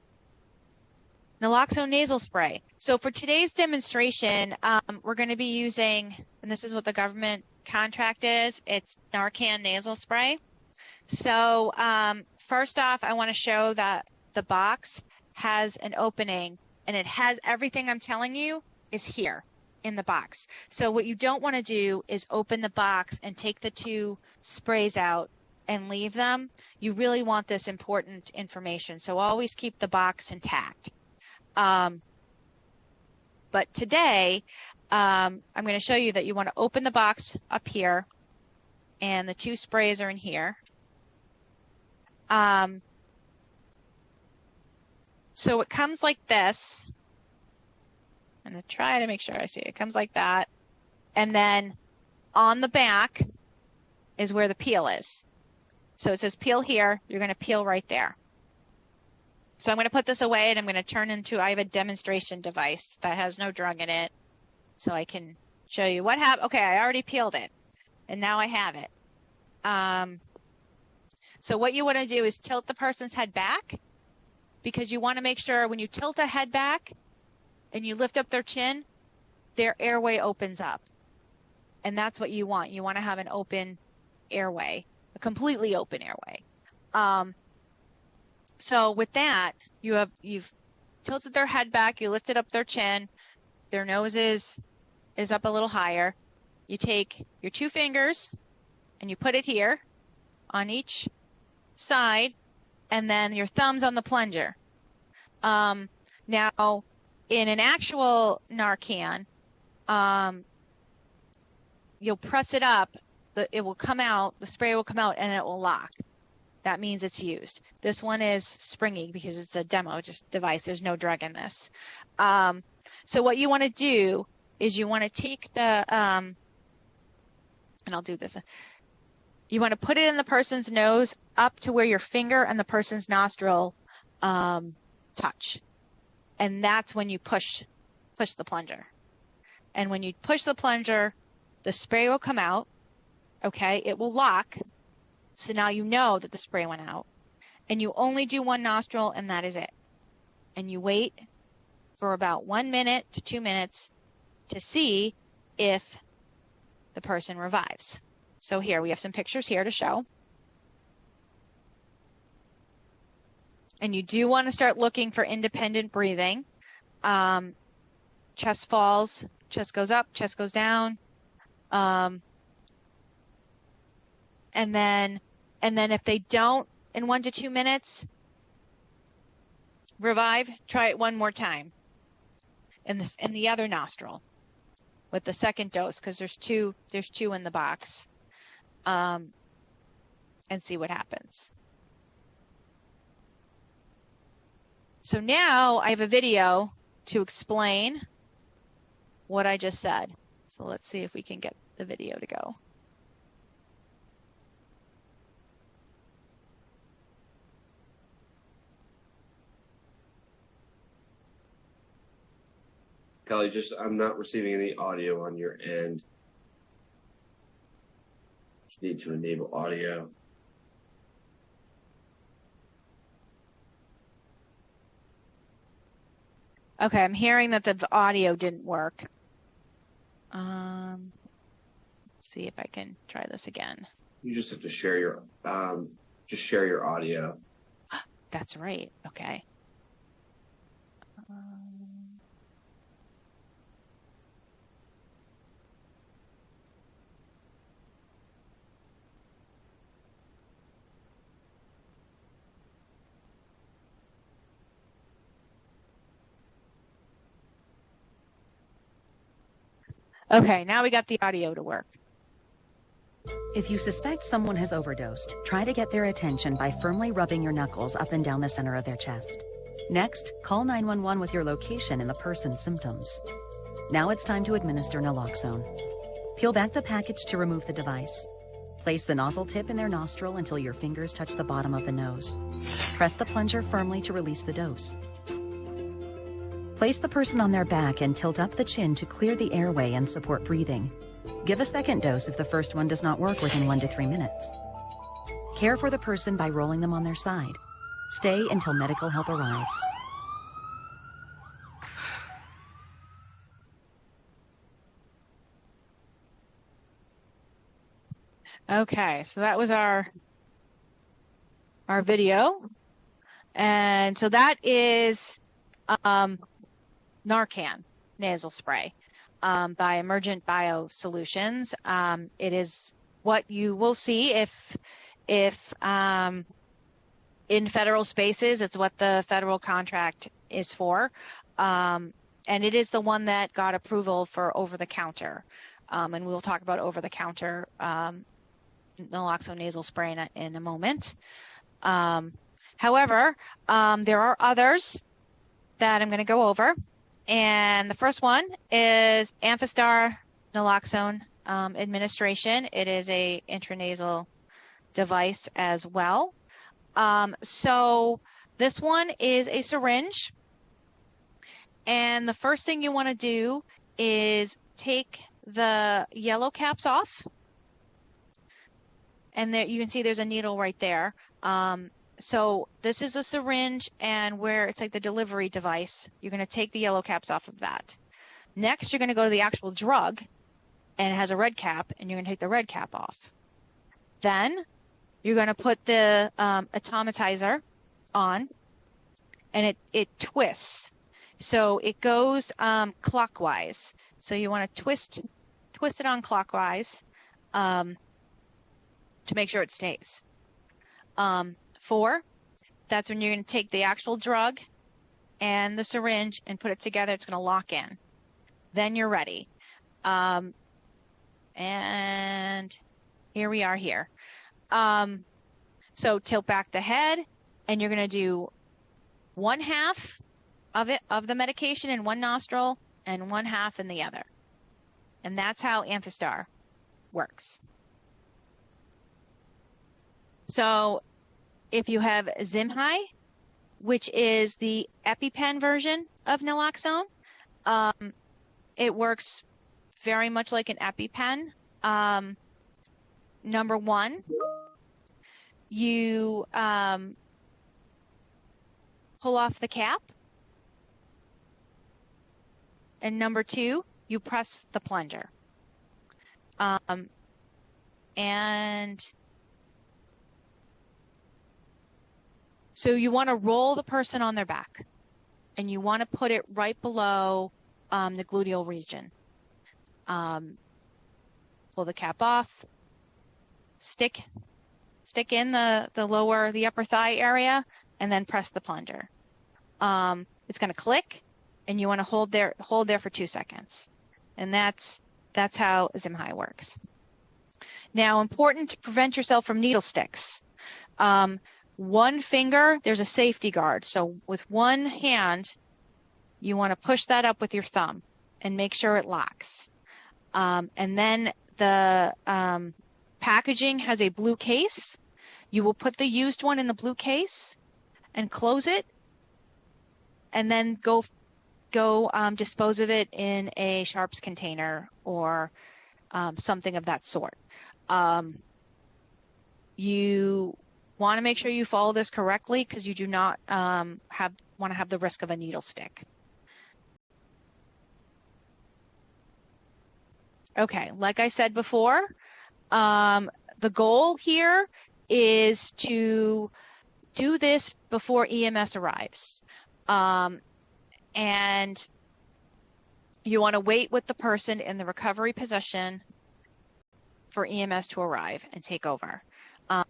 naloxone nasal spray? So for today's demonstration, we're going to be using, and this is what the government contract is, it's Narcan nasal spray. So first off, I want to show that the box has an opening, and it has everything I'm telling you is here in the box. So what you don't want to do is open the box and take the 2 sprays out and leave them. You really want this important information. So always keep the box intact. But today, I'm going to show you that you want to open the box up here, and the 2 sprays are in here. So it comes like this. I'm going to try to make sure I see it. It comes like that. And then on the back is where the peel is. So it says peel here. You're going to peel right there. So I'm going to put this away, and I'm going to turn into, I have a demonstration device that has no drug in it. So I can show you what happened. Okay, I already peeled it, and now I have it. So what you want to do is tilt the person's head back, because you want to make sure when you tilt a head back and you lift up their chin, their airway opens up. And that's what you want. You want to have an open airway, a completely open airway. So with that, you've tilted their head back, you lifted up their chin, their nose is up a little higher. You take your 2 fingers and you put it here on each side, and then your thumbs on the plunger. Now, in an actual Narcan, you'll press it up, it will come out, the spray will come out, and it will lock. That means it's used. This one is springy because it's a demo just device. There's no drug in this. So what you want to do is you want to take the, and I'll do this. You want to put it in the person's nose up to where your finger and the person's nostril touch. And that's when you push the plunger. And when you push the plunger, the spray will come out. Okay, it will lock. So now you know that the spray went out. And you only do 1 nostril, and that is it. And you wait for about 1 minute to 2 minutes to see if the person revives. So here we have some pictures here to show. And you do want to start looking for independent breathing. Chest falls, chest goes up, chest goes down. And then if they don't in 1 to 2 minutes revive, try it 1 more time in the other nostril with the second dose, because there's two in the box, and see what happens. So now I have a video to explain what I just said. So let's see if we can get the video to go. Kelly, I'm not receiving any audio on your end. Just need to enable audio. Okay, I'm hearing that the audio didn't work. Let's see if I can try this again. You just have to share your audio. That's right. Okay. Okay, now we got the audio to work. If you suspect someone has overdosed, try to get their attention by firmly rubbing your knuckles up and down the center of their chest. Next, call 911 with your location and the person's symptoms. Now it's time to administer naloxone. Peel back the package to remove the device. Place the nozzle tip in their nostril until your fingers touch the bottom of the nose. Press the plunger firmly to release the dose. Place the person on their back and tilt up the chin to clear the airway and support breathing. Give a second dose if the first one does not work within 1 to 3 minutes. Care for the person by rolling them on their side. Stay until medical help arrives. Okay, so that was our video. And so that is Narcan nasal spray by Emergent Bio Solutions. It is what you will see if in federal spaces. It's what the federal contract is for. And it is the one that got approval for over-the-counter. And we'll talk about over-the-counter naloxone nasal spray in a moment. However, there are others that I'm going to go over. And the first one is Amphastar naloxone administration. It is a intranasal device as well. So this one is a syringe. And the first thing you want to do is take the yellow caps off. And there you can see there's a needle right there. So this is a syringe, and where it's like the delivery device, you're going to take the yellow caps off of that. Next, you're going to go to the actual drug, and it has a red cap, and you're going to take the red cap off. Then you're going to put the atomizer on, and it twists. So it goes clockwise. So you want to twist it on clockwise to make sure it stays. 4, that's when you're going to take the actual drug and the syringe and put it together. It's going to lock in. Then you're ready. And here we are here. So tilt back the head, and you're going to do 1/2 of the medication in one nostril and 1/2 in the other. And that's how Amphastar works. So if you have Zimhai, which is the EpiPen version of naloxone, it works very much like an EpiPen. Number 1, you pull off the cap. And number 2, you press the plunger. And so you want to roll the person on their back, and you want to put it right below the gluteal region. Pull the cap off, stick in the upper thigh area, and then press the plunger. It's going to click, and you want to hold there for 2 seconds. And that's how Zimhai works. Now, important to prevent yourself from needle sticks. One finger, there's a safety guard. So with one hand, you want to push that up with your thumb and make sure it locks. And then the packaging has a blue case. You will put the used one in the blue case and close it, and then go dispose of it in a sharps container or something of that sort. You want to make sure you follow this correctly, because you do not want to have the risk of a needle stick. Okay, like I said before, the goal here is to do this before EMS arrives. And you want to wait with the person in the recovery position for EMS to arrive and take over.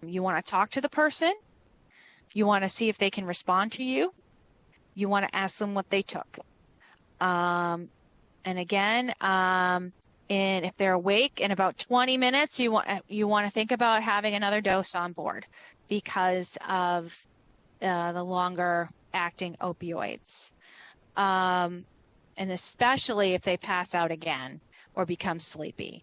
You want to talk to the person. You want to see if they can respond to you. You want to ask them what they took. And again, And if they're awake in about 20 minutes, you want to think about having another dose on board because of the longer acting opioids. And especially if they pass out again or become sleepy.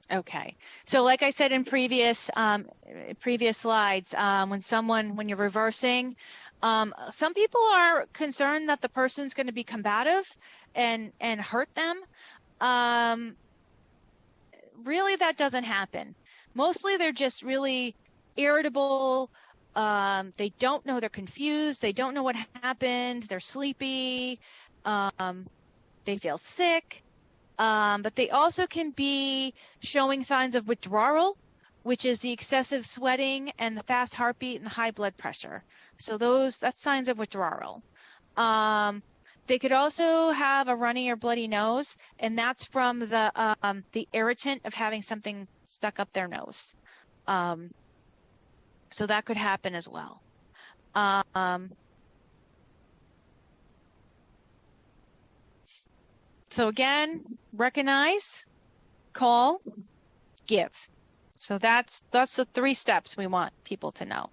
Okay, so like I said in previous slides, when you're reversing, some people are concerned that the person's going to be combative and hurt them. Really, that doesn't happen. Mostly they're just really irritable. They don't know, they're confused. They don't know what happened. They're sleepy. They feel sick. But they also can be showing signs of withdrawal, which is the excessive sweating and the fast heartbeat and the high blood pressure. So that's signs of withdrawal. They could also have a runny or bloody nose, and that's from the irritant of having something stuck up their nose. So that could happen as well. So again, recognize, call, give. So that's the 3 steps we want people to know.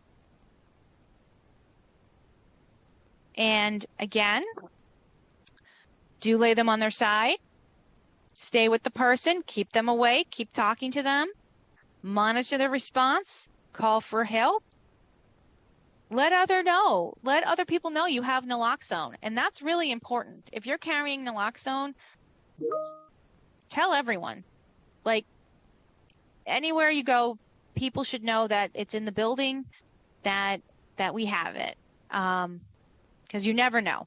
And again, do lay them on their side, stay with the person, keep them awake, keep talking to them, monitor their response, call for help. Let other people know you have naloxone. And that's really important. If you're carrying naloxone, tell everyone. Like, anywhere you go, people should know that it's in the building, that we have it. Because you never know.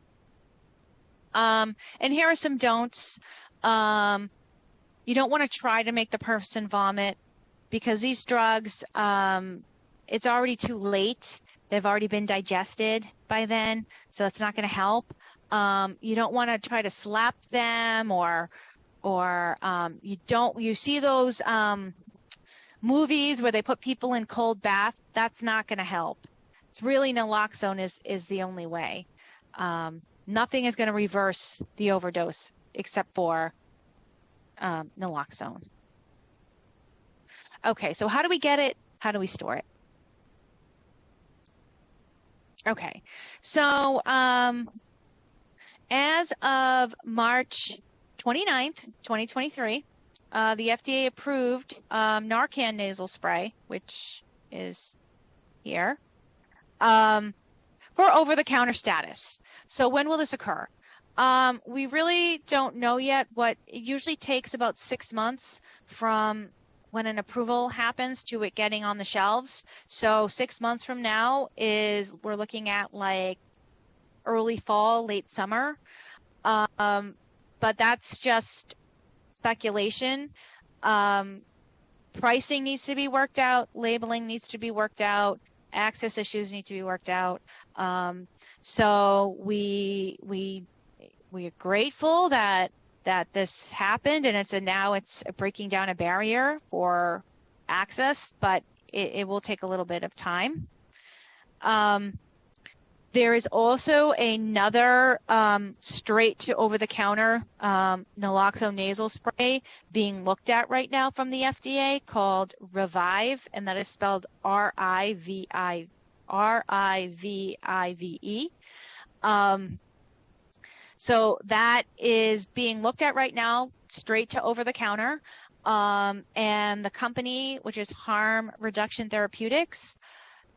And here are some don'ts. You don't want to try to make the person vomit because these drugs, it's already too late. They've already been digested by then, so it's not going to help. You don't want to try to slap them or you see those movies where they put people in cold bath. That's not going to help. It's really naloxone is the only way. Nothing is going to reverse the overdose except for naloxone. Okay, so how do we get it? How do we store it? Okay, so as of March 29th, 2023, the FDA approved Narcan nasal spray, which is here, for over-the-counter status. So when will this occur? We really don't know yet. It usually takes about 6 months from when an approval happens to it getting on the shelves. So 6 months from now we're looking at like early fall, late summer. But that's just speculation. Pricing needs to be worked out. Labeling needs to be worked out. Access issues need to be worked out. So we're grateful that this happened, and now it's breaking down a barrier for access, but it will take a little bit of time. There is also another straight to over-the-counter naloxone nasal spray being looked at right now from the FDA called Revive, and that is spelled R-I-V-I-V-E. So that is being looked at right now, straight to over-the-counter. And the company, which is Harm Reduction Therapeutics,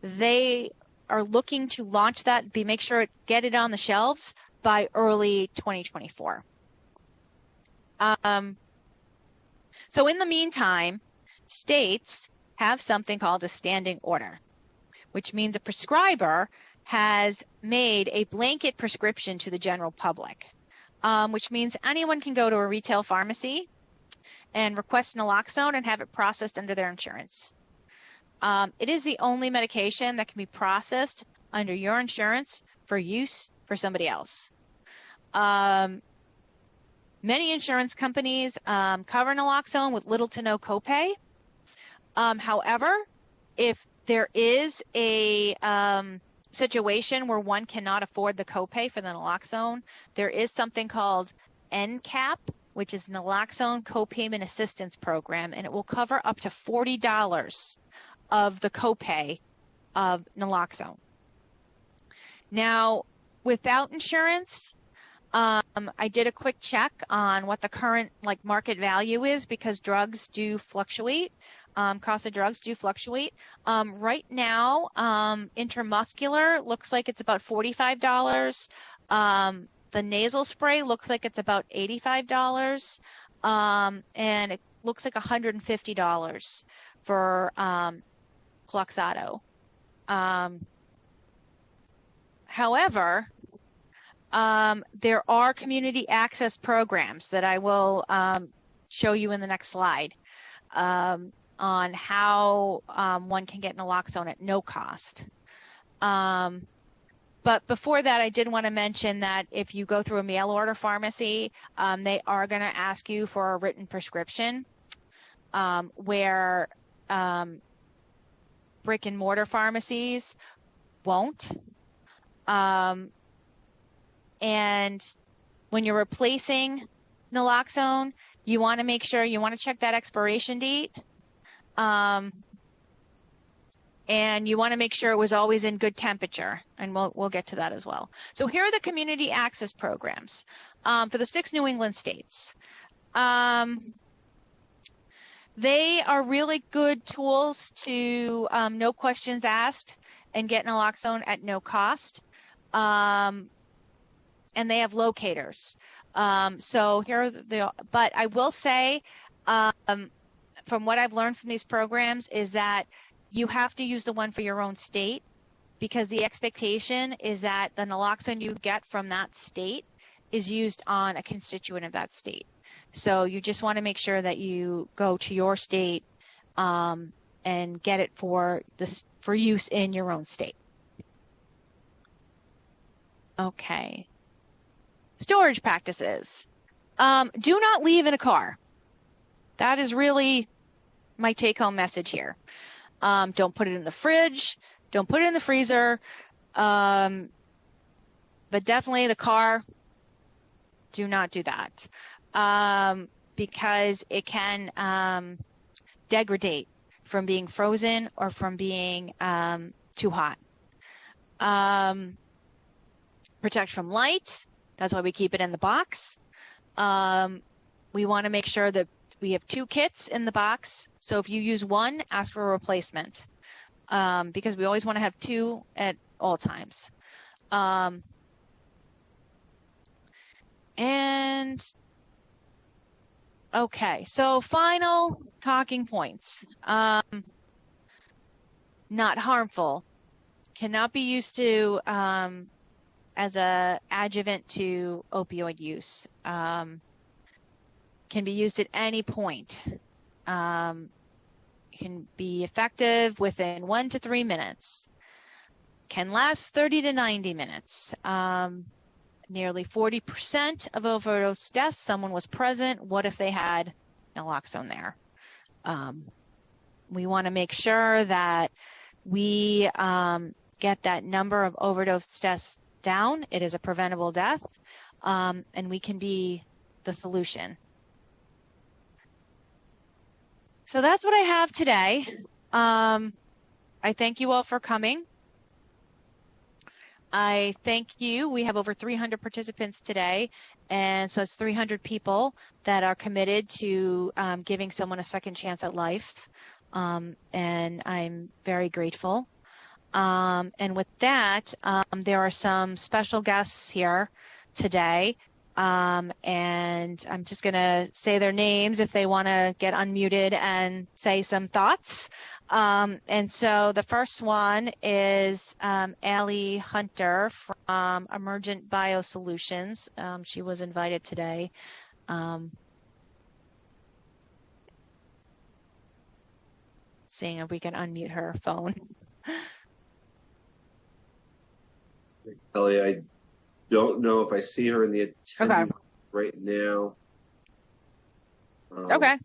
they are looking to launch that, make sure get it on the shelves by early 2024. So in the meantime, states have something called a standing order, which means a prescriber has made a blanket prescription to the general public, which means anyone can go to a retail pharmacy and request naloxone and have it processed under their insurance. It is the only medication that can be processed under your insurance for use for somebody else. Many insurance companies cover naloxone with little to no copay. However, if there is a situation where one cannot afford the copay for the naloxone, there is something called NCAP, which is Naloxone Copayment Assistance Program, and it will cover up to $40 of the copay of naloxone. Now, without insurance, I did a quick check on what the current market value is, because drugs do fluctuate. Cost of drugs do fluctuate. Right now, intramuscular looks like it's about $45. The nasal spray looks like it's about $85. And it looks like $150 for Cloxato. However, there are community access programs that I will show you in the next slide on how one can get naloxone at no cost. But before that, I did want to mention that if you go through a mail order pharmacy, they are going to ask you for a written prescription, where brick and mortar pharmacies won't. And when you're replacing naloxone, you want to make sure, you want to check that expiration date. And you want to make sure it was always in good temperature, and we'll get to that as well. So here are the community access programs for the 6 New England states. They are really good tools to no questions asked and get naloxone at no cost. And they have locators. So here are but I will say, from what I've learned from these programs, is that you have to use the one for your own state, because the expectation is that the naloxone you get from that state is used on a constituent of that state. So you just want to make sure that you go to your state and get it for use in your own state. Okay. Storage practices. Do not leave in a car. That is really my take-home message here. Don't put it in the fridge. Don't put it in the freezer. But definitely the car, do not do that. Because it can degrade from being frozen or from being too hot. Protect from light. That's why we keep it in the box. We want to make sure that we have 2 kits in the box. So if you use one, ask for a replacement, because we always want to have 2 at all times. And okay, so final talking points. Not harmful. Cannot be used to as a adjuvant to opioid use. Can be used at any point. Can be effective within 1 to 3 minutes. Can last 30 to 90 minutes. Nearly 40% of overdose deaths, someone was present. What if they had naloxone there? We want to make sure that we get that number of overdose deaths down. It is a preventable death, and we can be the solution. So that's what I have today. I thank you all for coming. I thank you. We have over 300 participants today, and so it's 300 people that are committed to giving someone a second chance at life, and I'm very grateful. And with that, there are some special guests here today, and I'm just going to say their names if they want to get unmuted and say some thoughts. And so the first one is Allie Hunter from Emergent Biosolutions. She was invited today. Seeing if we can unmute her phone. Ellie, I don't know if I see her in the attendance right now. Okay.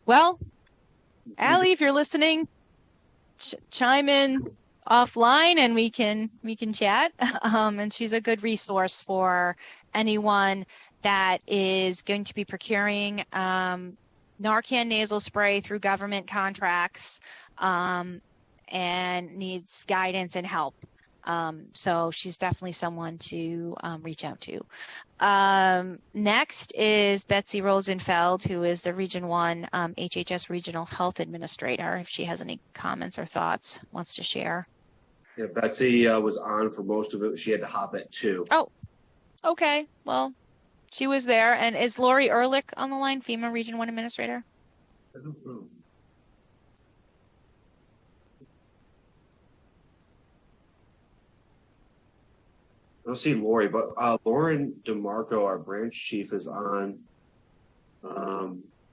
Well, Allie, if you're listening, chime in offline and we can chat. And she's a good resource for anyone that is going to be procuring Narcan nasal spray through government contracts and needs guidance and help. So she's definitely someone to reach out to. Next is Betsy Rosenfeld, who is the Region 1 HHS Regional Health Administrator. If she has any comments or thoughts, wants to share. Yeah, Betsy was on for most of it. She had to hop at 2. Oh, okay. Well, she was there. And is Lori Ehrlich on the line, FEMA Region 1 Administrator? I don't know. I don't see Lori, but Lauren DeMarco, our branch chief, is on.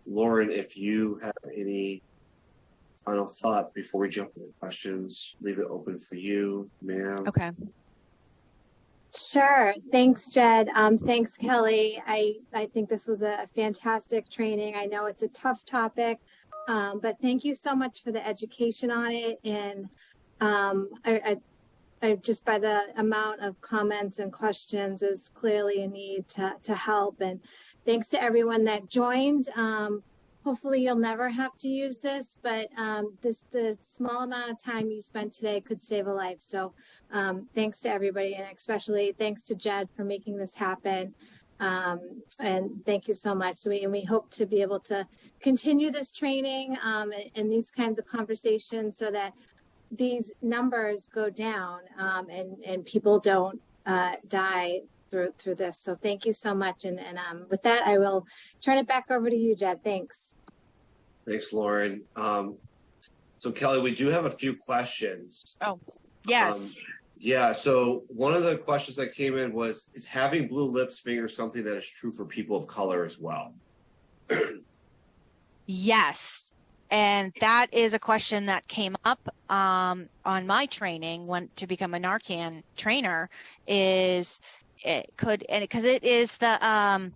Lauren, if you have any final thought before we jump into questions, leave it open for you, ma'am. Okay. Sure. Thanks, Jed. Thanks, Kelly. I think this was a fantastic training. I know it's a tough topic, but thank you so much for the education on it. And I just by the amount of comments and questions is clearly a need to help. And thanks to everyone that joined. Hopefully you'll never have to use this, but the small amount of time you spent today could save a life. So thanks to everybody, and especially thanks to Jed for making this happen. And thank you so much. So we hope to be able to continue this training and these kinds of conversations so that these numbers go down and people don't die through this. So thank you so much. And with that, I will turn it back over to you, Jed. Thanks. Thanks, Lauren. So Kelly, we do have a few questions. Oh, yes. Yeah, so one of the questions that came in was, is having blue lips finger something that is true for people of color as well? Yes. And that is a question that came up on my training to become a Narcan trainer is because it is the I'm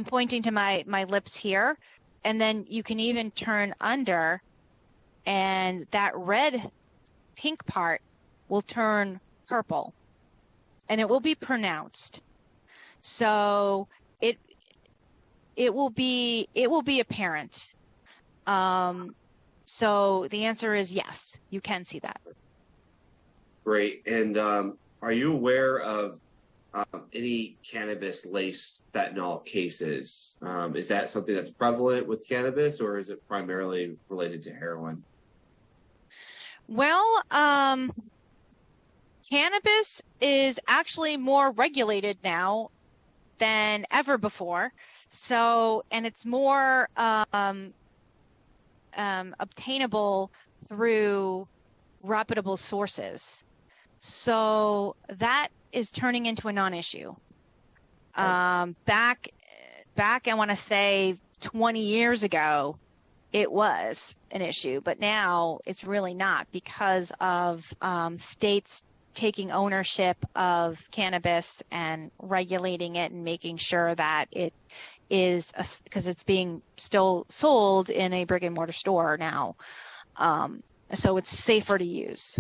pointing to my lips here, and then you can even turn under and that red pink part will turn purple and it will be pronounced. So it will be apparent. So the answer is yes, you can see that. Great. And are you aware of any cannabis-laced fentanyl cases? Is that something that's prevalent with cannabis, or is it primarily related to heroin? Well, cannabis is actually more regulated now than ever before. So, and it's more obtainable through reputable sources. So that is turning into a non-issue. Back, I want to say 20 years ago, it was an issue, but now it's really not because of states taking ownership of cannabis and regulating it and making sure that it is, because it's being still sold in a brick and mortar store now. So it's safer to use.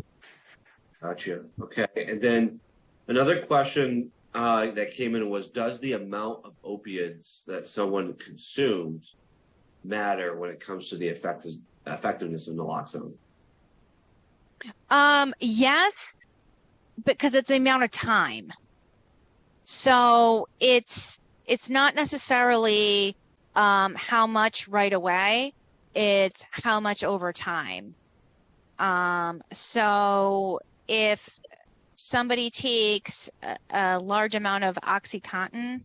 Gotcha. Okay. And then another question that came in was, does the amount of opioids that someone consumed matter when it comes to the effectiveness of naloxone? Yes, because it's the amount of time. So it's not necessarily how much right away, it's how much over time. So if somebody takes a large amount of OxyContin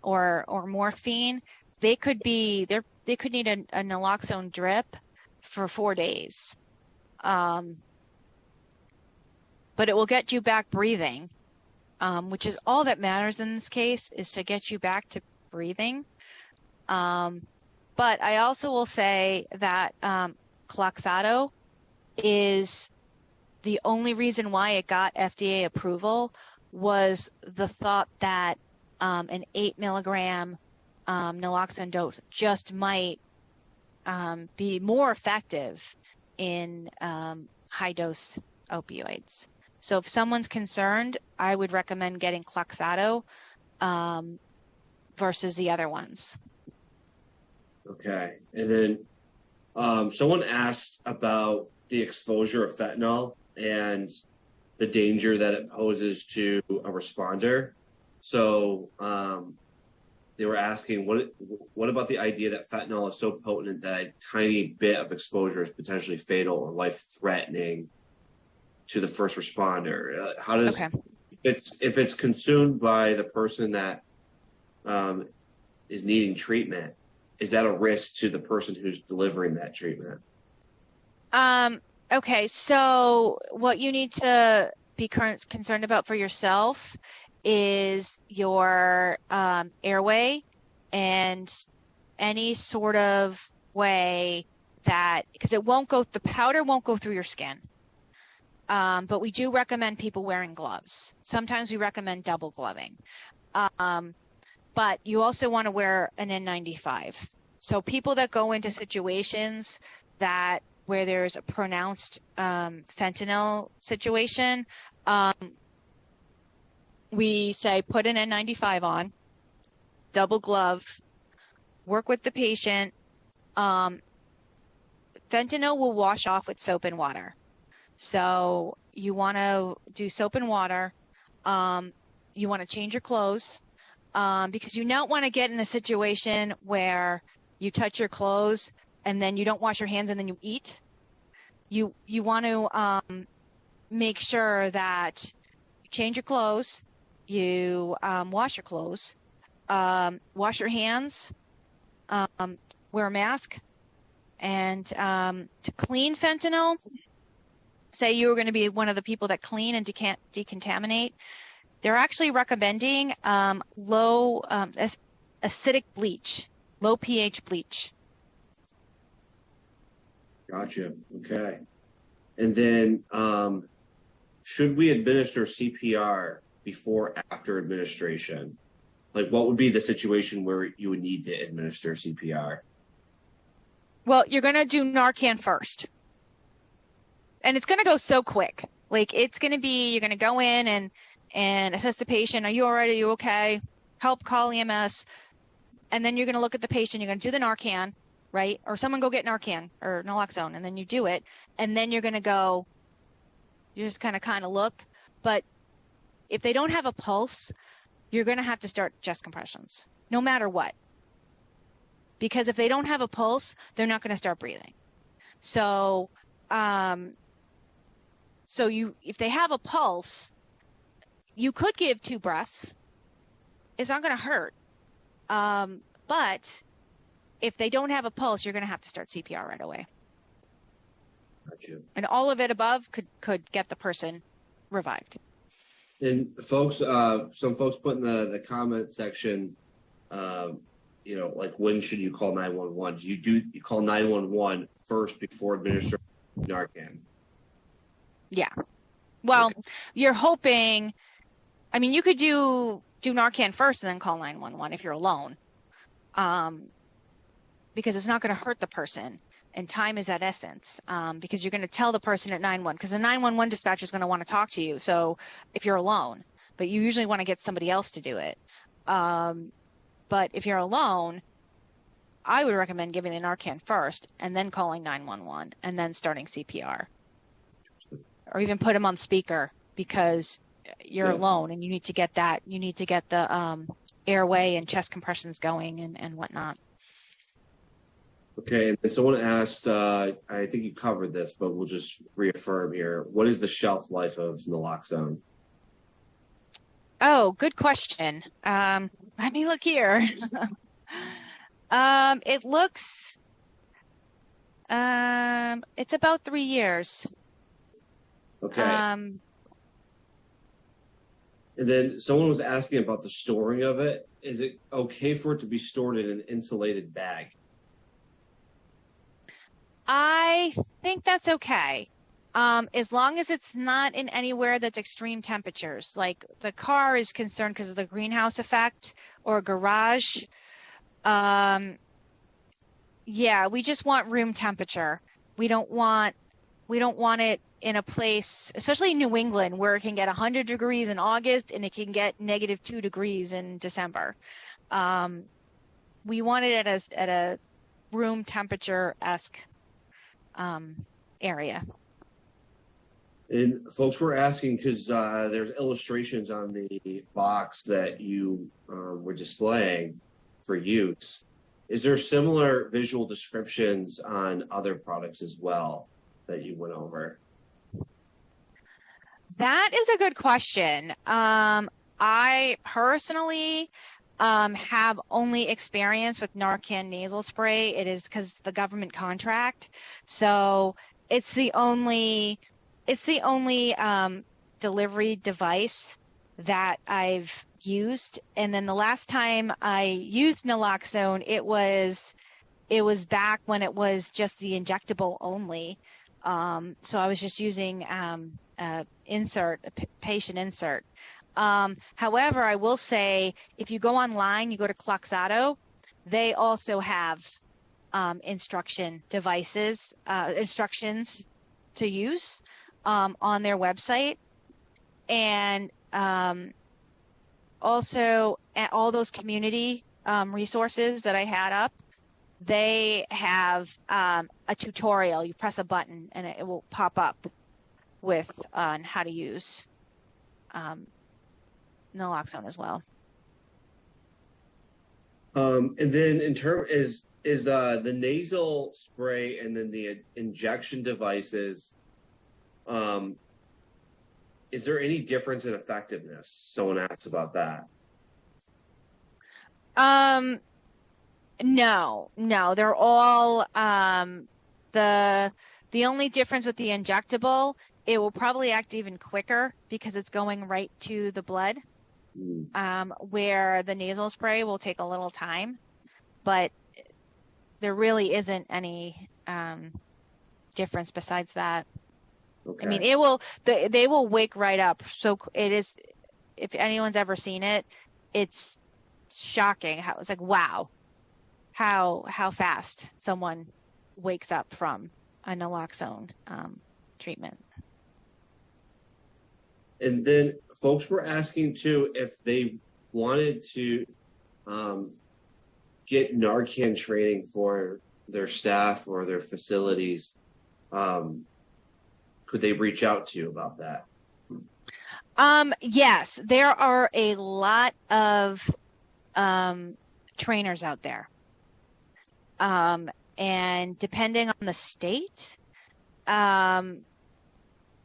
or morphine, they could need a naloxone drip for 4 days. But it will get you back breathing, which is all that matters in this case, is to get you back to breathing. But I also will say that Kloxxado is the only reason why it got FDA approval was the thought that an 8 milligram naloxone dose just might be more effective in high dose opioids. So if someone's concerned, I would recommend getting Cloxato versus the other ones. Okay. And then someone asked about the exposure of fentanyl and the danger that it poses to a responder. So they were asking, what about the idea that fentanyl is so potent that a tiny bit of exposure is potentially fatal or life-threatening to the first responder? How does if it's consumed by the person that is needing treatment, is that a risk to the person who's delivering that treatment? Okay, so what you need to be concerned about for yourself is your airway and any sort of way that, because the powder won't go through your skin. But we do recommend people wearing gloves. Sometimes we recommend double gloving. But you also want to wear an N95. So people that go into situations where there's a pronounced fentanyl situation, we say put an N95 on, double glove, work with the patient. Fentanyl will wash off with soap and water. So you want to do soap and water. You want to change your clothes because you don't want to get in a situation where you touch your clothes and then you don't wash your hands and then you eat. You want to make sure that you change your clothes, you wash your clothes, wash your hands, wear a mask, and to clean fentanyl, say you were going to be one of the people that clean and decontaminate, they're actually recommending low acidic bleach, low pH bleach. Gotcha. Okay. And then should we administer CPR before, after administration? Like, what would be the situation where you would need to administer CPR? Well, you're going to do Narcan first. And it's going to go so quick. Like, it's going to be, you're going to go in and assess the patient. Are you all right? Are you okay? Help, call EMS. And then you're going to look at the patient. You're going to do the Narcan, right? Or someone go get Narcan or naloxone, and then you do it. And then you're going to go, you just kind of look. But if they don't have a pulse, you're going to have to start chest compressions, no matter what. Because if they don't have a pulse, they're not going to start breathing. So, if they have a pulse, you could give 2 breaths. It's not going to hurt. But if they don't have a pulse, you're going to have to start CPR right away. Gotcha. And all of it above could get the person revived. And folks, some folks put in the comment section, like, when should you call 911? You call 911 first before administering Narcan? Yeah. Well, okay. You're hoping, you could do Narcan first and then call 911 if you're alone, because it's not going to hurt the person, and time is at essence, because you're going to tell the person at 911, because the 911 dispatcher is going to want to talk to you. So if you're alone, but you usually want to get somebody else to do it. But if you're alone, I would recommend giving the Narcan first and then calling 911 and then starting CPR, or even put them on speaker, because you're alone and you need to get the airway and chest compressions going and whatnot. Okay, and someone asked, I think you covered this, but we'll just reaffirm here. What is the shelf life of naloxone? Oh, good question. Let me look here. It looks, it's about 3 years. Okay. And then someone was asking about the storing of it. Is it okay for it to be stored in an insulated bag? I think that's okay. As long as it's not in anywhere that's extreme temperatures, like the car is concerned because of the greenhouse effect, or garage. We just want room temperature. We don't want it in a place, especially in New England, where it can get 100 degrees in August and it can get -2 degrees in December. We wanted it at a room temperature-esque area. And folks were asking because there's illustrations on the box that you were displaying for use. Is there similar visual descriptions on other products as well that you went over? That is a good question. I personally have only experience with Narcan nasal spray. It is because the government contract. So it's the only delivery device that I've used. And then the last time I used naloxone, it was back when it was just the injectable only. So I was just using a patient insert. However, I will say, if you go online, you go to Cloxato, they also have instructions to use on their website. And also at all those community resources that I had up, they have a tutorial. You press a button and it will pop up with on how to use naloxone as well. And then in term is the nasal spray and then the injection devices, is there any difference in effectiveness? Someone asks about that. No, they're all the only difference with the injectable, it will probably act even quicker because it's going right to the blood. Where the nasal spray will take a little time, but there really isn't any difference besides that. Okay. I mean, they will wake right up. So it is, if anyone's ever seen it, it's shocking how it's like, wow, how fast someone wakes up from a naloxone treatment. And then folks were asking too if they wanted to get Narcan training for their staff or their facilities. Could they reach out to you about that? Yes, there are a lot of trainers out there. And depending on the state,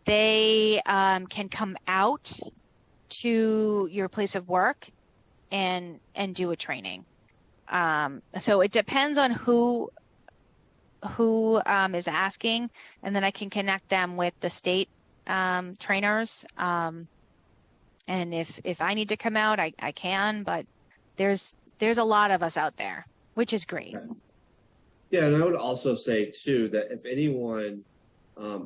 they can come out to your place of work and do a training. So it depends on who is asking, and then I can connect them with the state trainers. And if I need to come out, I can. But there's a lot of us out there, which is great. Yeah, and I would also say too that if anyone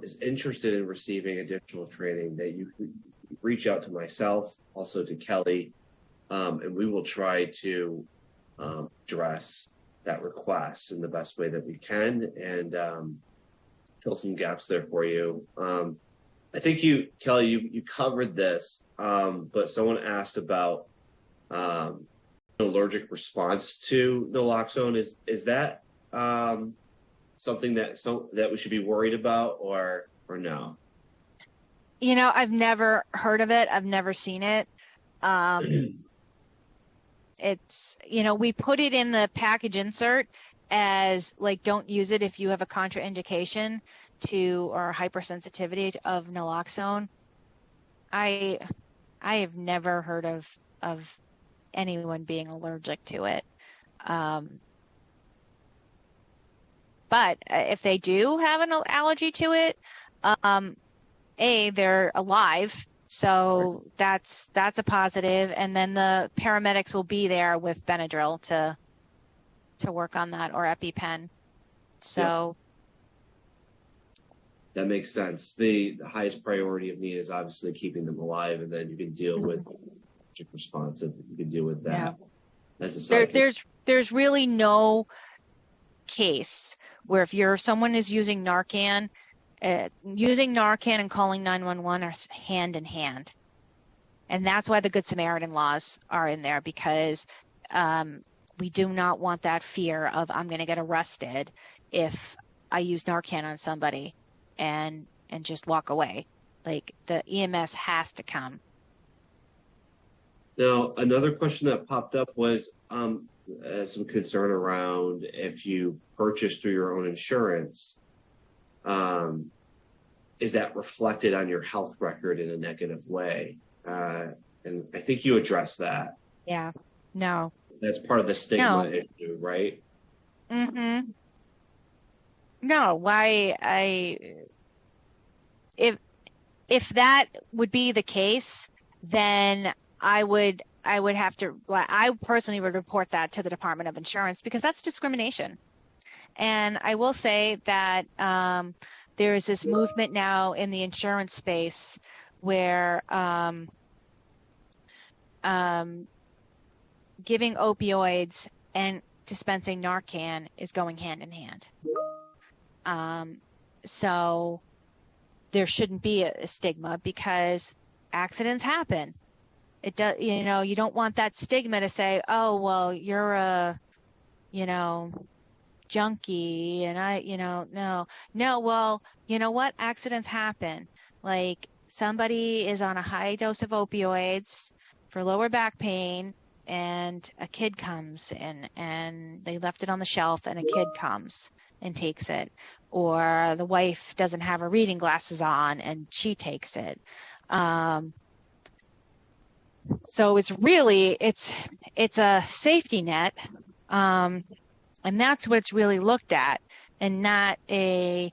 is interested in receiving additional training, that you could reach out to myself, also to Kelly, and we will try to address that request in the best way that we can and fill some gaps there for you. I think Kelly, you covered this, but someone asked about allergic response to naloxone. Is that something that we should be worried about or no? You know, I've never heard of it. I've never seen it. It's, we put it in the package insert as like, don't use it if you have a contraindication to or hypersensitivity of naloxone. I have never heard of anyone being allergic to it. But if they do have an allergy to it, they're alive. So that's a positive. And then the paramedics will be there with Benadryl to work on that, or EpiPen. So that makes sense. The highest priority of need is obviously keeping them alive, and then you can deal with allergic response. You can deal with that as a side. There's really no case where if someone is using Narcan Using Narcan and calling 911 are hand in hand. And that's why the Good Samaritan laws are in there, because we do not want that fear of I'm going to get arrested if I use Narcan on somebody and just walk away. Like, the EMS has to come. Now, another question that popped up was some concern around if you purchase through your own insurance, is that reflected on your health record in a negative way? And I think you addressed that. Yeah. No. That's part of the stigma issue, right? Mm-hmm. No, if that would be the case, then I personally would report that to the Department of Insurance, because that's discrimination. And I will say that there is this movement now in the insurance space where giving opioids and dispensing Narcan is going hand in hand. So there shouldn't be a stigma, because accidents happen. It does, you don't want that stigma to say, oh, well, you're a, junkie, and no, well, you know what? Accidents happen. Like, somebody is on a high dose of opioids for lower back pain, and a kid comes in, and they left it on the shelf, and a kid comes and takes it, or the wife doesn't have her reading glasses on and she takes it. So it's really, it's a safety net, and that's what it's really looked at, and not a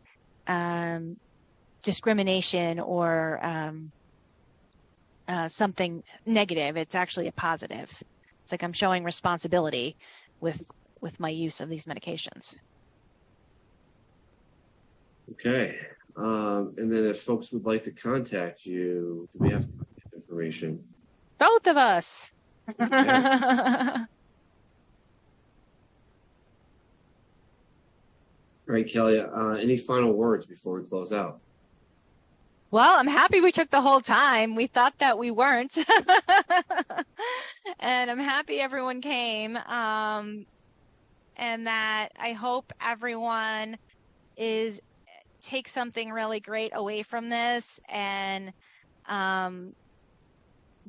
discrimination or something negative. It's actually a positive. It's like I'm showing responsibility with my use of these medications. Okay. And then if folks would like to contact you, do we have information? Both of us. Okay. All right, Kelly, any final words before we close out? Well, I'm happy we took the whole time. We thought that we weren't. And I'm happy everyone came. And that I hope everyone takes something really great away from this, and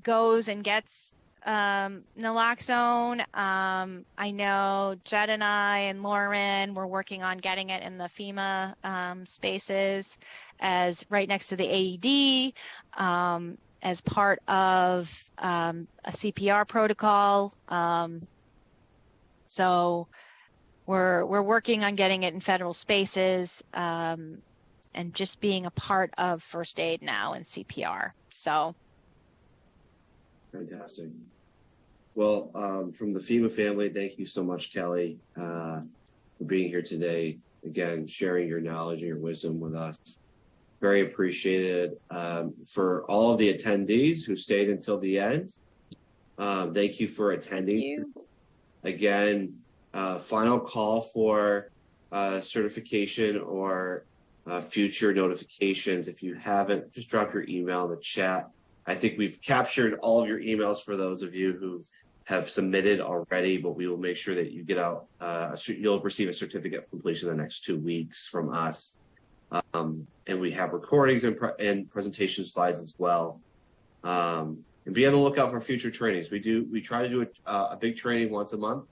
goes and gets naloxone. I know Jed and I and Lauren were working on getting it in the FEMA spaces as right next to the AED, as part of a CPR protocol. So we're working on getting it in federal spaces, and just being a part of first aid now in CPR. So. Fantastic. Well, from the FEMA family, thank you so much, Kelly, for being here today. Again, sharing your knowledge and your wisdom with us. Very appreciated. For all of the attendees who stayed until the end, thank you for attending. Thank you. Again, final call for certification or future notifications. If you haven't, just drop your email in the chat. I think we've captured all of your emails for those of you who have submitted already, but we will make sure that you get out, you'll receive a certificate of completion in the next 2 weeks from us. And we have recordings and presentation slides as well. And be on the lookout for future trainings. We try to do a big training once a month.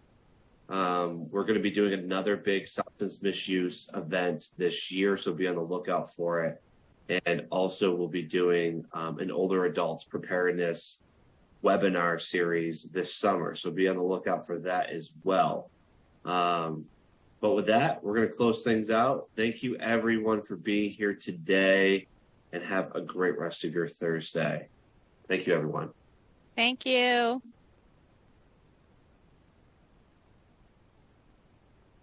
We're going to be doing another big substance misuse event this year, so be on the lookout for it. And also we'll be doing an older adults preparedness webinar series this summer. So be on the lookout for that as well. But with that, we're going to close things out. Thank you everyone for being here today, and have a great rest of your Thursday. Thank you, everyone. Thank you.